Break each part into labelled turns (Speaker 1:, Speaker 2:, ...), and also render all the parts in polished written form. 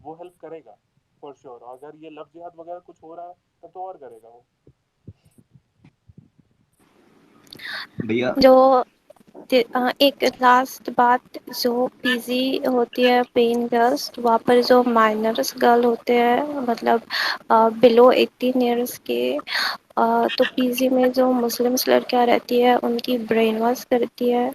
Speaker 1: वो हेल्प करेगा for sure. अगर ये लव जिहाद वगैरह कुछ हो रहा है तब तो और करेगा वो।
Speaker 2: भैया
Speaker 3: जो एक लास्ट बात, जो पीजी होती है पेइंग गर्ल्स, वहाँ पर जो माइनर्स गर्ल होते हैं, मतलब बिलो 18 ईयर्स के, तो पीजी में जो मुस्लिम्स लड़कियाँ रहती है उनकी ब्रेन वॉश करती है,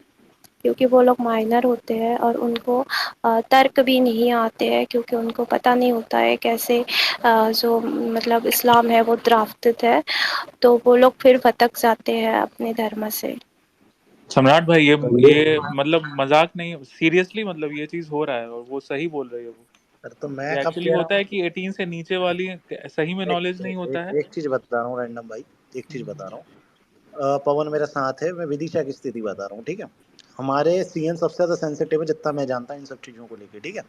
Speaker 3: क्योंकि वो लोग माइनर होते हैं और उनको तर्क भी नहीं आते हैं, क्योंकि उनको पता नहीं होता है कैसे जो मतलब इस्लाम है वो द्राफ्टित है, तो वो लोग फिर भटक जाते हैं अपने धर्म से।
Speaker 1: सम्राट भाई, ये
Speaker 2: तो ये
Speaker 1: ये मतलब मजाक नहीं, सीरियसली मतलब ये चीज हो रहा है और वो सही बोल रही है वो।
Speaker 4: सर तो मैं
Speaker 1: ये
Speaker 4: कब
Speaker 1: एक्चुअली
Speaker 4: कह रहा
Speaker 1: होता
Speaker 4: हूँ,
Speaker 1: है कि 18 से नीचे वाली सही में
Speaker 4: एक,
Speaker 1: नॉलेज नहीं
Speaker 4: एक,
Speaker 1: होता
Speaker 4: एक,
Speaker 1: है।
Speaker 4: एक चीज बता रहा हूँ रैंडम भाई, एक चीज बता रहा हूँ। पवन मेरे साथ है, मैं विदिशा की स्थिति बता रहा हूँ, ठीक है। हमारे सीएन सबसे ज्यादा सेंसिटिव है जितना मैं जानता हूँ इन सब चीजों को लेके, ठीक है।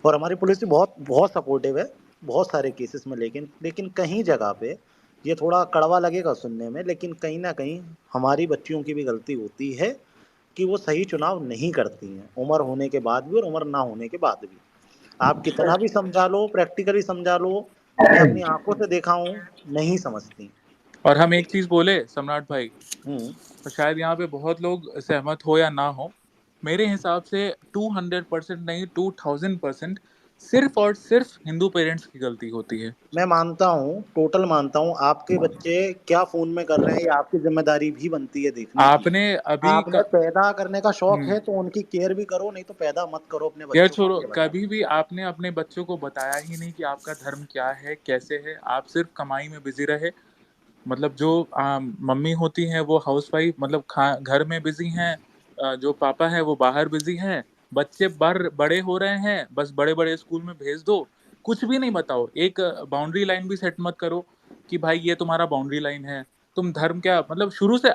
Speaker 4: और हमारी पुलिस भी बहुत बहुत सपोर्टिव है बहुत सारे केसेस में, लेकिन लेकिन कहीं जगह पे ये थोड़ा कड़वा लगेगा सुनने में, लेकिन कहीं ना कहीं हमारी बच्चियों की भी गलती होती है कि वो सही चुनाव नहीं करती हैं, उम्र होने के बाद भी और उम्र ना होने के बाद भी। आप कितना भी समझा लो, प्रैक्टिकली समझा लो, मैं अपनी आंखों से देखा हूँ, नहीं समझती।
Speaker 1: और हम एक चीज बोले सम्राट भाई,
Speaker 4: हम्म।
Speaker 1: और शायद यहाँ पे बहुत लोग सहमत हो या ना हो, मेरे हिसाब से 200% नहीं, 2000% सिर्फ और सिर्फ हिंदू पेरेंट्स की गलती होती है।
Speaker 4: मैं मानता हूँ, टोटल मानता हूँ, आपके बच्चे क्या फोन में कर रहे हैं ये आपकी जिम्मेदारी भी बनती है देखने की।
Speaker 1: आपने अभी
Speaker 4: आपने पैदा करने का शौक
Speaker 1: हम्म,
Speaker 4: है तो उनकी केयर भी करो, नहीं तो पैदा मत करो अपने
Speaker 1: यार
Speaker 4: बच्चों को,
Speaker 1: छोड़ो,
Speaker 4: ये बता
Speaker 1: कभी भी आपने अपने बच्चों को बताया ही नहीं कि आपका धर्म क्या है कैसे है। आप सिर्फ कमाई में बिजी रहे। मतलब जो मम्मी होती हैं वो हाउसवाइफ, मतलब घर में बिजी हैं। जो पापा है वो बाहर बिजी हैं। बच्चे बड़े हो रहे हैं, बस बड़े बड़े स्कूल में भेज दो। कुछ भी नहीं बताओ, एक बाउंड्री लाइन भी सेट मत करो कि भाई ये तुम्हारा बाउंड्री लाइन है। तुम धर्म क्या, मतलब शुरू से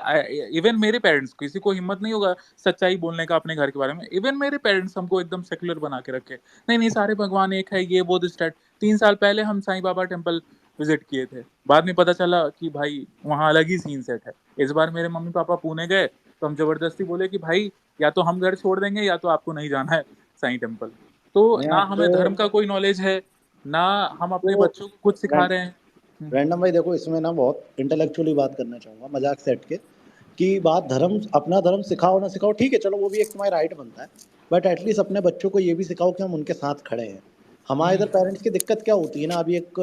Speaker 1: इवन मेरे पेरेंट्स, किसी को हिम्मत नहीं होगा सच्चाई बोलने का अपने घर के बारे में। इवन मेरे पेरेंट्स हमको एकदम सेकुलर बना के रखे, नहीं नहीं सारे भगवान एक है, ये वो दिस दैट। 3 साल पहले हम साईं बाबा टेम्पल विजिट किए थे, बाद में पता चला कि भाई वहाँ अलग ही सीन सेट है। इस बार मेरे मम्मी पापा पुणे गए तो हम जबरदस्ती बोले कि भाई या तो हम घर छोड़ देंगे या तो आपको नहीं जाना है साईं टेम्पल। तो
Speaker 4: मैं
Speaker 1: ना
Speaker 4: आपको
Speaker 1: हमें धर्म का कोई नॉलेज है, ना हम अपने
Speaker 4: तो
Speaker 1: बच्चों को कुछ सिखा रहे हैं।
Speaker 4: रैंडम भाई देखो, इसमें ना बहुत इंटेलेक्चुअली बात करना चाहूंगा, मजाक सेट के, कि बात धर्म, अपना धर्म सिखाओ ना सिखाओ ठीक है, चलो वो भी एक तुम्हारा राइट बनता है, बट एटलीस्ट अपने बच्चों को ये भी सिखाओ कि हम उनके साथ खड़े हैं। हमारे इधर पेरेंट्स की दिक्कत क्या होती है ना, अभी एक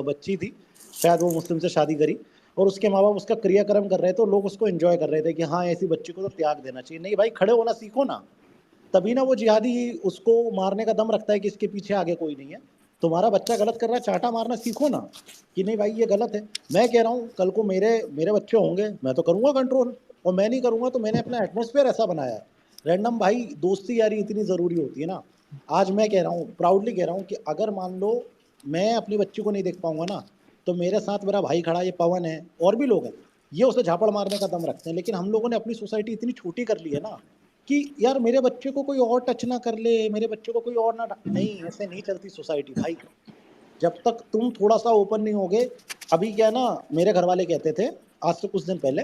Speaker 4: बच्ची थी, शायद वो मुस्लिम से शादी करी, और उसके माँ बाप उसका क्रियाक्रम कर रहे थे, और लोग उसको एंजॉय कर रहे थे कि हाँ ऐसी बच्ची को तो त्याग देना चाहिए। नहीं भाई, खड़े होना सीखो ना, तभी ना वो जिहादी उसको मारने का दम रखता है कि इसके पीछे आगे कोई नहीं है। तुम्हारा बच्चा गलत कर रहा है, चांटा मारना सीखो ना, कि नहीं भाई ये गलत है। मैं कह रहा हूँ कल को मेरे मेरे बच्चे होंगे, मैं तो करूंगा कंट्रोल, और मैं नहीं करूंगा तो मैंने अपना एटमोसफेयर ऐसा बनाया है। रैंडम भाई, दोस्ती यारी इतनी ज़रूरी होती है ना। आज मैं कह रहा हूँ, प्राउडली कह रहा हूँ, कि अगर मान लो मैं अपनी बच्ची को नहीं देख पाऊंगा ना, तो मेरे साथ मेरा भाई खड़ा, ये पवन है और भी लोग हैं, ये उसे झापड़ मारने का दम रखते हैं। लेकिन हम लोगों ने अपनी सोसाइटी इतनी छोटी कर ली है ना, कि यार मेरे बच्चे को कोई और टच ना कर ले, मेरे बच्चे को कोई और ना, नहीं, ऐसे नहीं चलती सोसाइटी भाई। जब तक तुम थोड़ा सा ओपन नहीं होगे। अभी क्या है ना, मेरे घर वाले कहते थे आज से कुछ दिन पहले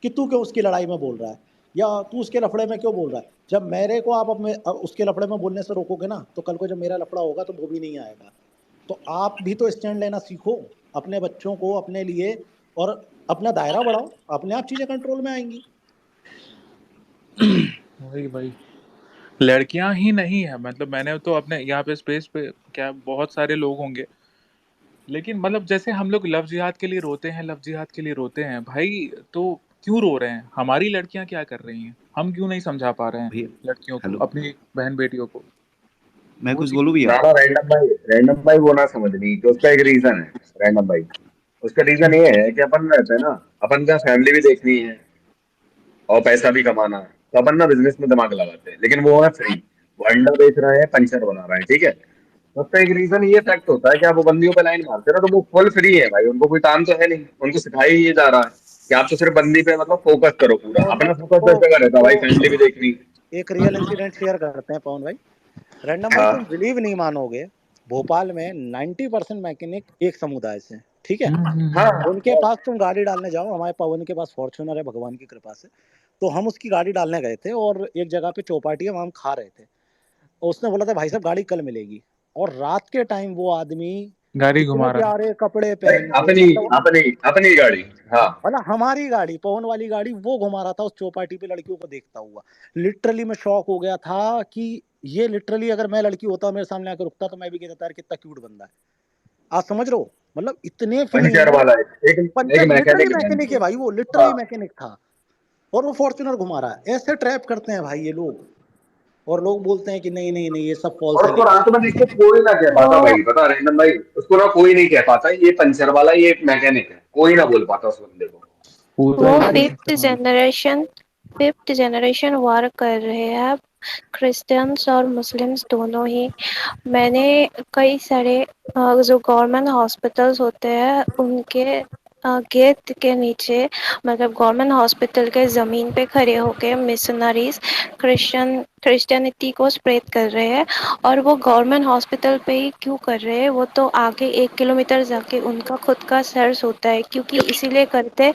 Speaker 4: कि तू क्यों उसकी लड़ाई में बोल रहा है, या तू उसके लफड़े में क्यों बोल रहा है। जब मेरे को आप अपने उसके लफड़े में बोलने से रोकोगे ना, तो कल को जब मेरा लफड़ा होगा तो वो भी नहीं आएगा। तो आप भी तो स्टैंड लेना सीखो अपने बच्चों को, अपने लिए, और अपना दायरा बढ़ाओ, अपने आप चीजें कंट्रोल में आएंगी।
Speaker 1: वही भाई, लड़कियां ही नहीं है, मतलब मैंने तो अपने यहाँ पे स्पेस पे क्या बहुत सारे लोग होंगे, लेकिन मतलब जैसे हम लोग लव जिहाद के लिए रोते हैं, लव जिहाद के लिए रोते हैं भाई, तो क्यों रो रहे हैं? हमारी लड़कियां क्या कर रही हैं? हम क्यों नहीं समझा पा रहे हैं
Speaker 2: भैया
Speaker 1: लड़कियों को,
Speaker 2: हेलो,
Speaker 1: अपनी बहन बेटियों को?
Speaker 2: मैं
Speaker 1: वो
Speaker 2: कुछ
Speaker 1: चीज।
Speaker 2: बोलूँ भैया?
Speaker 5: ना ना रैंडम भाई वो ना समझनी कि उसका एक रीजन है। रैंडम भाई, उसका रीजन ये है कि अपन रहते हैं ना, अपन का फैमिली भी देखनी है और पैसा भी कमाना है, तो अपन ना बिजनेस में दिमाग लगाते हैं। लेकिन वो है फ्री, वो अंडा बेच रहे हैं, पंचर बना रहे हैं, ठीक है। तो उसका एक रीजन ये फैक्ट होता है कि आप वो बंदियों पे लाइन मारते हैं ना, तो वो फुल फ्री है भाई, उनको कोई काम तो है नहीं, उनको सिखाया ही ये जा रहा है कि आप तो सिर्फ बंदी पे मतलब फोकस करो, पूरा
Speaker 4: पवन भाई
Speaker 5: अपना फोकस
Speaker 4: तो,
Speaker 5: हर जगह रहता है भाई, फैमिली भी देखनी।
Speaker 4: एक रियल इंसिडेंट शेयर करते हैं पवन भाई। रैंडम भाई, तुम
Speaker 5: हाँ
Speaker 4: बिलीव नहीं मानोगे, भोपाल में 90% मैकेनिक एक समुदाय से हैं, ठीक है।
Speaker 5: हाँ।
Speaker 4: उनके पास तुम गाड़ी डालने जाओ, हमारे पवन के पास फॉर्च्यूनर है भगवान की कृपा से, तो हम उसकी गाड़ी डालने गए थे, और एक जगह पे चौपाटी है, वहाँ हम खा रहे थे, और उसने बोला था भाई साहब गाड़ी कल मिलेगी। और रात के टाइम वो आदमी
Speaker 1: गाड़ी
Speaker 4: इतने
Speaker 1: घुमा रहा है।
Speaker 4: प्यारे कपड़े पहन के,
Speaker 5: अपनी
Speaker 4: मतलब
Speaker 5: अपनी अपनी गाड़ी, हाँ।
Speaker 4: मतलब हमारी गाड़ी, पवन वाली गाड़ी, वो घुमा रहा था उस चौपाटी पे लड़कियों को देखता हुआ। लिटरली मैं शॉक हो गया था कि ये लिटरली अगर मैं लड़की होता, मेरे सामने आकर रुकता, तो मैं भी कहता था यार कितना क्यूट बंदा है। आप समझ रहे हो, मतलब इतने फ्री
Speaker 5: पंचर
Speaker 4: हैं।
Speaker 5: वाला एक
Speaker 4: पंचर,
Speaker 5: एक
Speaker 4: लिटरली
Speaker 5: मैकेनिक है
Speaker 4: मैकेनिक है
Speaker 5: जो,
Speaker 4: भाई, वो
Speaker 5: हाँ।
Speaker 4: लिटरली मैकेनिक था और वो फॉर्च्यूनर घुमा रहा है। ऐसे ट्रैप करते हैं भाई ये लोग, और लोग बोलते हैं कि नहीं नहीं नहीं ये सब फॉल्स
Speaker 5: और
Speaker 4: है,
Speaker 5: उसको
Speaker 4: लेकिन
Speaker 5: रात में देख के कोई ना कह पाता
Speaker 3: वो
Speaker 5: भाई, बता रैंडम भाई, उसको ना कोई नहीं कह पाता ये पंचर वाला, ये मैकेनिक है, कोई ना बोल पाता उस बंदे को।
Speaker 1: पूरा
Speaker 3: वो
Speaker 1: इसी सिस्टम
Speaker 3: फिफ्थ जनरेशन वर्क कर रहे हैं, क्रिश्चियंस और मुस्लिम्स दोनों ही। मैंने कई सारे जो गवर्नमेंट हॉस्पिटल्स होते हैं उनके गेट के नीचे, मतलब गवर्नमेंट हॉस्पिटल के ज़मीन पे खड़े होके मिशनरीज क्रिश्चियनिटी को स्प्रेड कर रहे हैं। और वो गवर्नमेंट हॉस्पिटल पे ही क्यों कर रहे हैं, वो तो आगे 1 किलोमीटर जाके उनका खुद का सर्च होता है, क्योंकि इसीलिए करते।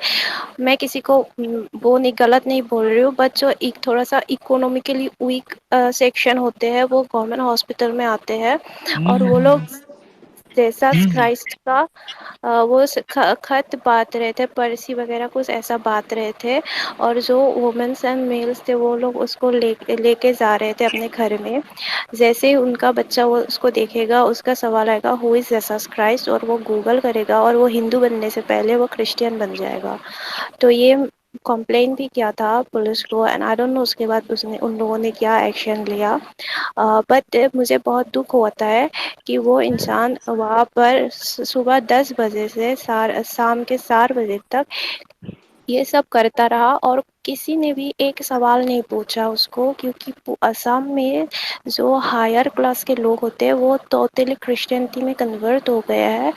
Speaker 3: मैं किसी को वो नहीं, गलत नहीं बोल रही हूँ, बट जो एक थोड़ा सा इकोनॉमिकली वीक सेक्शन होते हैं वो गवर्नमेंट हॉस्पिटल में आते हैं, और वो लोग जैसा क्राइस्ट का वो खत बांट रहे थे, पर्ची वगैरह कुछ ऐसा बांट रहे थे, और जो वुमेन्स एंड मेल्स थे वो लोग उसको लेके जा रहे थे अपने घर में। जैसे ही उनका बच्चा वो उसको देखेगा, उसका सवाल आएगा हु इज़ जीसस क्राइस्ट, और वो गूगल करेगा, और वो हिंदू बनने से पहले वो क्रिश्चियन बन जाएगा। तो ये कंप्लेन भी किया था पुलिस को, एंड आई डोंट नो उसके बाद उसने उन लोगों ने क्या एक्शन लिया। बट मुझे बहुत दुख होता है कि वो इंसान वहाँ पर सुबह 10 बजे से शाम के 4 बजे तक ये सब करता रहा, और किसी ने भी एक सवाल नहीं पूछा उसको, क्योंकि असम में जो हायर क्लास के लोग होते हैं वो टोटली क्रिश्चियनिटी में कन्वर्ट हो गया है,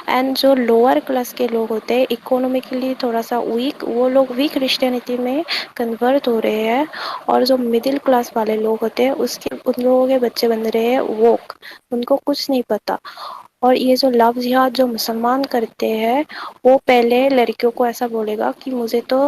Speaker 3: एंड जो लोअर क्लास के लोग होते हैं इकोनॉमिकली थोड़ा सा वीक, वो लोग भी क्रिश्चियनिटी में कन्वर्ट हो रहे हैं। और जो मिडिल क्लास वाले लोग होते हैं उसके उन लोगों के बच्चे बन रहे हैं वोक, उनको कुछ नहीं पता। और ये जो लव जिहाद जो मुसलमान करते हैं, वो पहले लड़कियों को ऐसा बोलेगा कि मुझे तो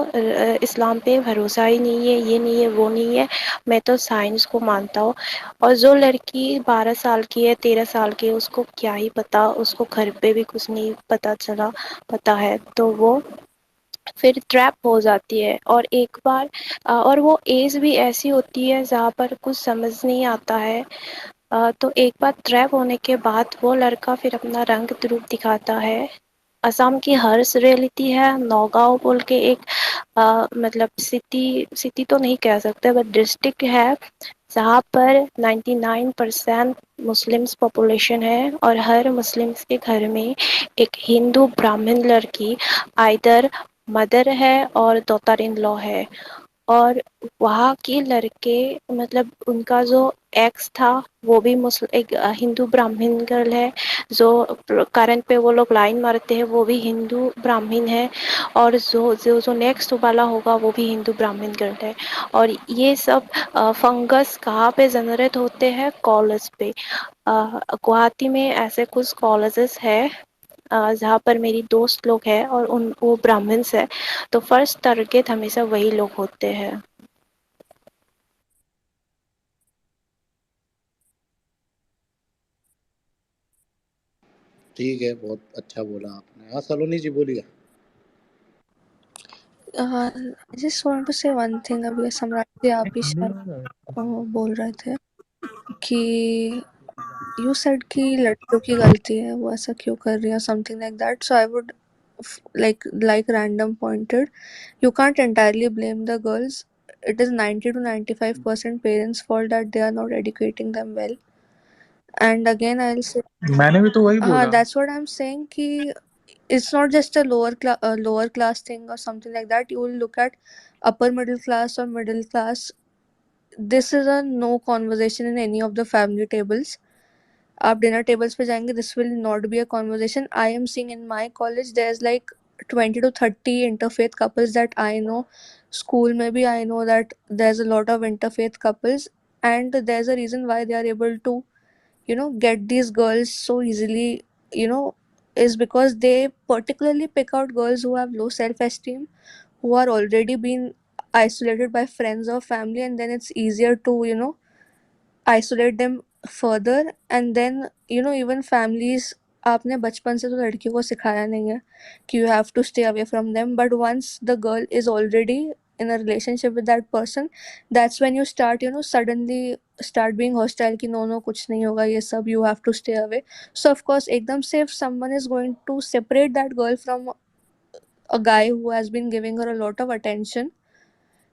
Speaker 3: इस्लाम पे भरोसा ही नहीं है, ये नहीं है, वो नहीं है, मैं तो साइंस को मानता हूँ। और जो लड़की 12 साल की है, 13 साल की है, उसको क्या ही पता, उसको घर पे भी कुछ नहीं पता है, तो वो फिर ट्रैप हो जाती है। और एक बार और वो एज भी ऐसी होती है जहाँ पर कुछ समझ नहीं आता है। तो एक बार ट्रैप होने के बाद वो लड़का फिर अपना रंग रूप दिखाता है। असम की हर्ष रियलिटी है, नौगांव बोल के एक मतलब सिटी तो नहीं कह सकते बट डिस्ट्रिक्ट है, जहाँ पर 99% मुस्लिम्स पॉपुलेशन है, और हर मुस्लिम्स के घर में एक हिंदू ब्राह्मण लड़की आइदर मदर है और डॉटर इन लॉ है। और वहाँ के लड़के, मतलब उनका जो एक्स था वो भी एक हिंदू ब्राह्मण गर्ल है, जो करंट पे वो लोग लाइन मारते हैं वो भी हिंदू ब्राह्मण है, और जो जो जो नेक्स्ट वाला होगा वो भी हिंदू ब्राह्मण गर्ल है। और ये सब फंगस कहाँ पे जनरेट होते हैं, कॉलेज पे। गुवाहाटी में ऐसे कुछ कॉलेजेस है जहाँ पर मेरी दोस्त लोग हैं, और उन वो ब्राह्मण्स है, तो फर्स्ट टारगेट हमेशा वही लोग होते हैं।
Speaker 4: ठीक है, बहुत अच्छा बोला आपने। हाँ सलोनी जी बोलिए।
Speaker 6: I just want to say one thing. अभी सम्राट जी आप ही शायद बोल रहे थे कि you said कि लड़कियों की गलती है, वो ऐसा क्यों कर रही है, something like that. So I would like random pointed, you can't entirely blame the girls. It is 90 to 95% parents' fault that they are not educating them well. And again I'll say,
Speaker 1: मैंने भी तो वही बोला।
Speaker 6: that's what I'm saying कि it's not just a lower class thing or something like that. You will look at upper middle class or middle class. This is a no conversation in any of the family tables. आप dinner tables पे जाएंगे, this will not be a conversation. I am seeing in my college there's like 20 to 30 interfaith couples that I know. School में भी I know that there's a lot of interfaith couples, and there's a reason why they are able to get these girls so easily, is because they particularly pick out girls who have low self-esteem, who are already been isolated by friends or family, and then it's easier to isolate them further, and then even families, आपने बचपन से तो लड़कियों को सिखाया नहीं है कि you have to stay away from them, but once the girl is already in a relationship with that person, that's when you start suddenly start being hostile कि no कुछ नहीं होगा ये सब, you have to stay away. So of course एकदम से if someone is going to separate that girl from a guy who has been giving her a lot of attention,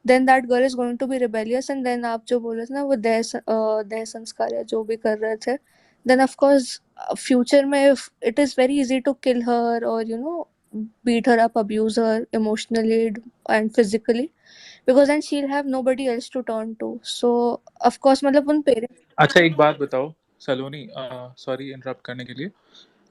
Speaker 6: then that girl is going to be rebellious, and then आप जो बोल रहे थे ना वो दह संस्कार या जो भी कर रहे थे, then of course future में it is very easy to kill her or beat her up, abuse her emotionally and physically, because then she'll have nobody else to turn to. So of course मतलब उन parents.
Speaker 1: अच्छा एक बात बताओ सलोनी, sorry interrupt करने के लिए,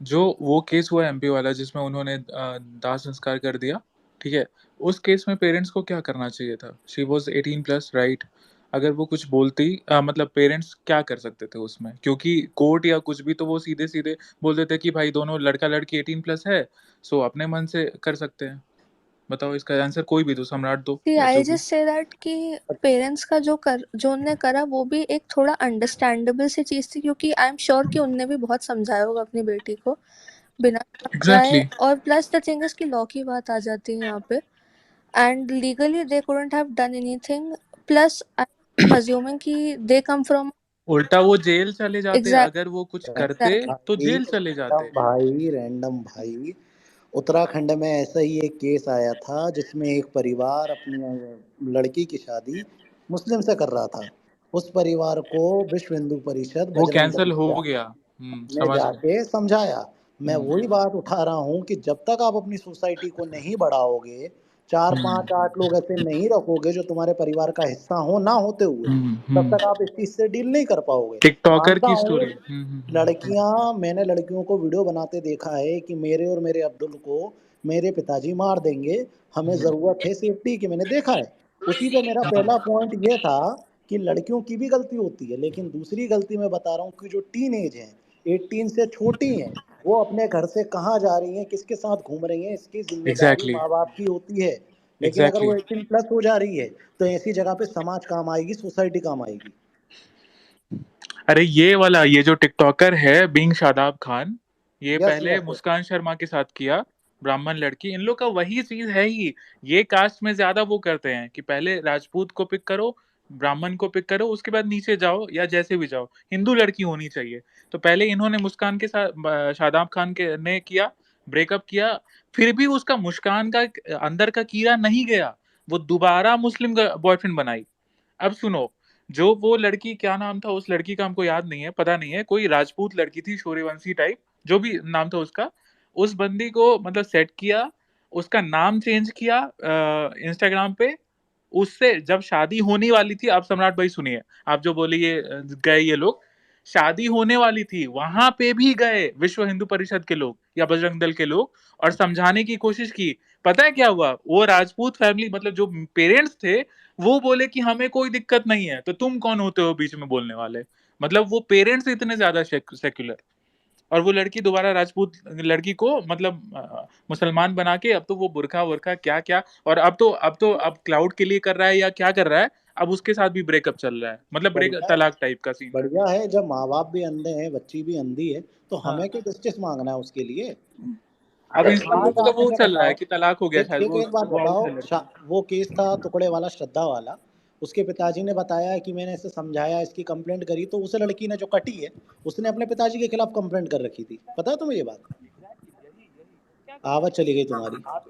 Speaker 1: जो वो केस हुआ एमपी वाला जिसमें उन्होंने दाह संस्कार कर दिया, ठीक है, उस केस में पेरेंट्स को क्या करना चाहिए था? She was 18+, right? अगर वो कुछ बोलती मतलब पेरेंट्स क्या कर सकते थे उसमें? क्योंकि कोर्ट या कुछ भी तो वो सीधे सीधे बोल देते कि भाई दोनों लड़का लड़की 18+ है, सो अपने मन से कर सकते हैं। बताओ इसका आंसर कोई भी दो, सम्राट दो
Speaker 6: See,
Speaker 1: या
Speaker 6: I
Speaker 1: जो भी।
Speaker 6: just say that कि पेरेंट्स का जो उनने करा वो भी एक थोड़ा अंडरस्टैंडेबल सी चीज़ थी, क्योंकि आई एम श्योर कि उनने भी बहुत समझाया होगा अपनी बेटी को बिना समझाए,
Speaker 1: एग्जैक्टली
Speaker 6: और प्लस द थिंग इज कि लॉ की बात आ जाती है यहाँ पे, and legally they couldn't have done anything, plus I am assuming कि दे कम फ्रॉम
Speaker 1: उल्टा वो जेल चले जाते,
Speaker 6: एग्जैक्ट
Speaker 1: अगर वो कुछ करते
Speaker 6: एग्जैक्टली
Speaker 1: तो
Speaker 4: भाई
Speaker 1: जेल चले जाते।
Speaker 4: रैंडम भाई, उत्तराखंड में ऐसा ही एक केस आया था जिसमें एक परिवार अपनी लड़की की शादी मुस्लिम से कर रहा था। उस परिवार को विश्व हिंदू परिषद
Speaker 1: वो
Speaker 4: बजरंग
Speaker 1: कैंसिल
Speaker 4: दल
Speaker 1: हो
Speaker 4: ने
Speaker 1: गया। समझ गए।
Speaker 4: जाके समझाया। मैं वही
Speaker 1: हम्म
Speaker 4: बात उठा रहा हूँ कि जब तक आप अपनी सोसाइटी को नहीं बढ़ाओगे, 4
Speaker 1: हम्म
Speaker 4: 5 8 लोग ऐसे नहीं रखोगे जो तुम्हारे परिवार का हिस्सा हो ना होते हुए, तब
Speaker 1: हम्म।
Speaker 4: तक आप इस चीज से डील नहीं कर पाओगे।
Speaker 1: टिकटॉकर
Speaker 4: मानता
Speaker 1: की
Speaker 4: हूँ
Speaker 1: स्टोरी।
Speaker 4: मैंने लड़कियों को वीडियो बनाते देखा है कि मेरे और मेरे अब्दुल को मेरे पिताजी मार देंगे, हमें ज़रूरत है सेफ्टी की, मैंने देखा है। उसी पे मेरा पहला पॉइंट ये था कि लड़कियों की भी गलती होती है, लेकिन दूसरी गलती मैं बता रहा हूँ कि जो टीनेज हैं, 18 से छोटी हैं, वो अपने घर से कहाँ जा रही हैं, किसके साथ घूम रही हैं, इसकी जिम्मेदारी
Speaker 1: एग्जैक्टली
Speaker 4: माँ बाप की होती है। लेकिन अगर
Speaker 1: एग्जैक्टली।
Speaker 4: वो 18+ हो जा रही है तो ऐसी जगह पे समाज काम आएगी, सोसाइटी काम आएगी।
Speaker 1: अरे ये वाला, ये जो टिकटॉकर है बिंग शादाब खान, ये
Speaker 4: यस
Speaker 1: पहले
Speaker 4: यस।
Speaker 1: मुस्कान शर्मा के साथ किया, ब्राह्मण लड़की, इन लोग का वही चीज है ही। ये कास्ट में ज्यादा वो करते हैं कि पहले राजपूत को पिक करो, ब्राह्मण को पिक करो, उसके बाद नीचे जाओ या जैसे भी जाओ, हिंदू लड़की होनी चाहिए। तो पहले इन्होंने मुस्कान के साथ शादाब खान के ने किया, ब्रेकअप किया, फिर भी उसका मुस्कान का अंदर का कीड़ा नहीं गया, वो दोबारा मुस्लिम बॉयफ्रेंड बनाई। अब सुनो, जो वो लड़की, क्या नाम था उस लड़की का, हमको याद नहीं है, पता नहीं है, कोई राजपूत लड़की थी, सूर्यवंशी टाइप, जो भी नाम था उसका, उस बंदी को मतलब सेट किया, उसका नाम चेंज किया इंस्टाग्राम पे। उससे जब शादी होने वाली थी, आप सम्राट भाई सुनिए, आप जो बोले ये गए ये लोग, शादी होने वाली थी, वहां पे भी गए विश्व हिंदू परिषद के लोग या बजरंग दल के लोग, और समझाने की कोशिश की। पता है क्या हुआ? वो राजपूत फैमिली, मतलब जो पेरेंट्स थे, वो बोले कि हमें कोई दिक्कत नहीं है, तो तुम कौन होते हो बीच में बोलने वाले? मतलब वो पेरेंट्स इतने ज्यादा सेक्युलर, और वो लड़की दोबारा राजपूत लड़की को मतलब मुसलमान बना के, अब तो वो बुरखा वुरखा क्या क्या, और अब क्लाउड के लिए कर रहा है या क्या कर रहा है, अब उसके साथ भी ब्रेकअप चल रहा है, मतलब ब्रेक
Speaker 4: बढ़िया
Speaker 1: तलाक टाइप का सीन।
Speaker 4: बढ़िया है, जब माँ बाप भी अंधे हैं, बच्ची भी अंधी है, तो
Speaker 1: हाँ,
Speaker 4: हमें क्यों जस्टिस मांगना है उसके लिए।
Speaker 1: अब इंस्टा पे
Speaker 4: आज
Speaker 1: भी तो
Speaker 4: आप
Speaker 1: वो
Speaker 4: मुझे
Speaker 1: चल रहा है
Speaker 4: बताओ,
Speaker 1: कि तलाक हो गया, शायद
Speaker 4: एक बात
Speaker 1: वो आउट
Speaker 4: बताओ,
Speaker 1: है लड़की।
Speaker 4: वो केस था टुकड़े वाला, श्रद्धा वाला। उसके पिताजी ने बताया कि मैंने इसे समझाया, इसकी कंप्लेंट करी, तो उस लड़की ने जो कटी है, उसने अपने पिताजी के खिलाफ कंप्लेंट कर रखी थी। पता है तुम्हें ये बात?
Speaker 1: क्या कर
Speaker 4: आवाज
Speaker 1: सकते
Speaker 4: चली गई
Speaker 1: हैं
Speaker 4: तुम्हारी।
Speaker 1: आप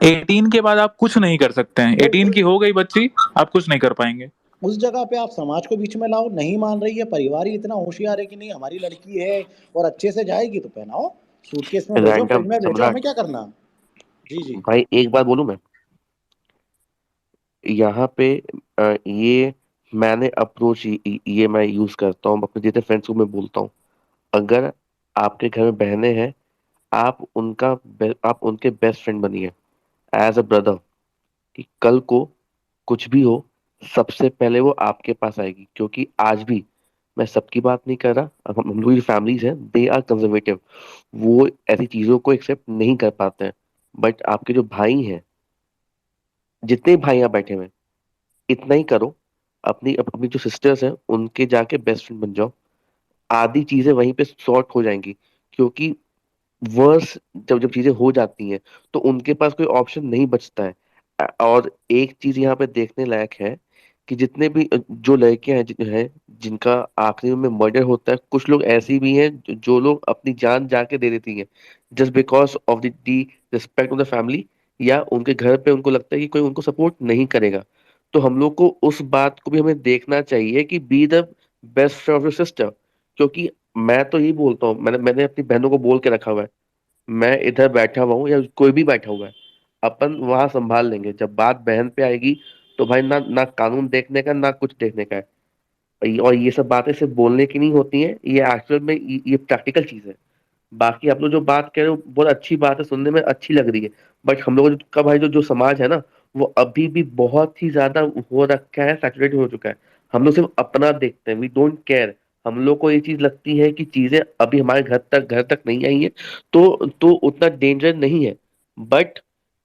Speaker 1: 18 के बाद आप कुछ नहीं कर सकते हैं,
Speaker 4: तो
Speaker 1: 18 की हो गई बच्ची, आप कुछ नहीं कर पाएंगे।
Speaker 4: उस जगह पे आप समाज को बीच में लाओ, नहीं मान रही है, परिवार ही इतना होशियार है कि नहीं हमारी लड़की है और अच्छे से जाएगी तो पहनाओ, सूटकेस में भेजो,
Speaker 2: रैंडम
Speaker 4: फ्रिज में भेजो, हमें
Speaker 2: सम्राट,
Speaker 4: क्या करना। जी जी।
Speaker 2: भाई एक बात बोलूं मैं यहाँ पे, ये मैंने अप्रोच ये मैं यूज करता हूँ अपने जितने फ्रेंड्स को, मैं बोलता हूँ अगर आपके घर में बहनें हैं, आप उनके बेस्ट फ्रेंड बनिए एज अ ब्रदर, कि कल को कुछ भी हो सबसे पहले वो आपके पास आएगी। क्योंकि आज भी मैं सबकी बात नहीं कर रहा, अब हम लोग फैमिलीज हैं, दे आर कंजर्वेटिव, वो ऐसी चीजों को एक्सेप्ट नहीं कर पाते हैं। बट आपके जो भाई हैं, जितने भाई यहाँ बैठे हुए हैं, इतना ही करो, अपनी अपनी जो सिस्टर्स हैं उनके जाके बेस्ट फ्रेंड बन जाओ, आधी चीजें वहीं पे सॉर्ट हो जाएंगी, क्योंकि वर्स जब जब चीजें हो जाती हैं तो उनके पास कोई ऑप्शन नहीं बचता है। और एक चीज यहाँ पे देखने लायक है कि जितने भी जो लड़कियां हैं जिनका आखिरी में मर्डर होता है, कुछ लोग ऐसी भी हैं जो लोग अपनी जान जाके दे देती हैं just because of the respect of the family, या उनके घर पे उनको लगता है कि कोई उनको सपोर्ट नहीं करेगा। तो हम लोग को उस बात को भी हमें देखना चाहिए कि be the best friend of your sister. क्योंकि मैं तो यही बोलता हूँ, मैंने मैंने अपनी बहनों को बोल के रखा हुआ है, मैं इधर बैठा हुआ हूँ या कोई भी बैठा हुआ है, अपन वहां संभाल लेंगे। जब बात बहन पे आएगी तो भाई ना ना कानून देखने का ना कुछ देखने का है। और ये सब बातें सिर्फ बोलने की नहीं होती हैं, ये एक्चुअल में ये प्रैक्टिकल चीज है। बाकी आप लोग जो बात कह रहे हो बहुत अच्छी बात है, सुनने में अच्छी लग रही है, बट हम लोग का भाई जो जो समाज है ना, वो अभी भी बहुत ही ज्यादा हो रखा है, सैचुरेटेड हो चुका है। हम लोग सिर्फ अपना देखते हैं, वी डोंट केयर। हम लोग को ये चीज लगती है कि चीजें अभी हमारे घर तक नहीं आई है, तो उतना डेंजर नहीं है। बट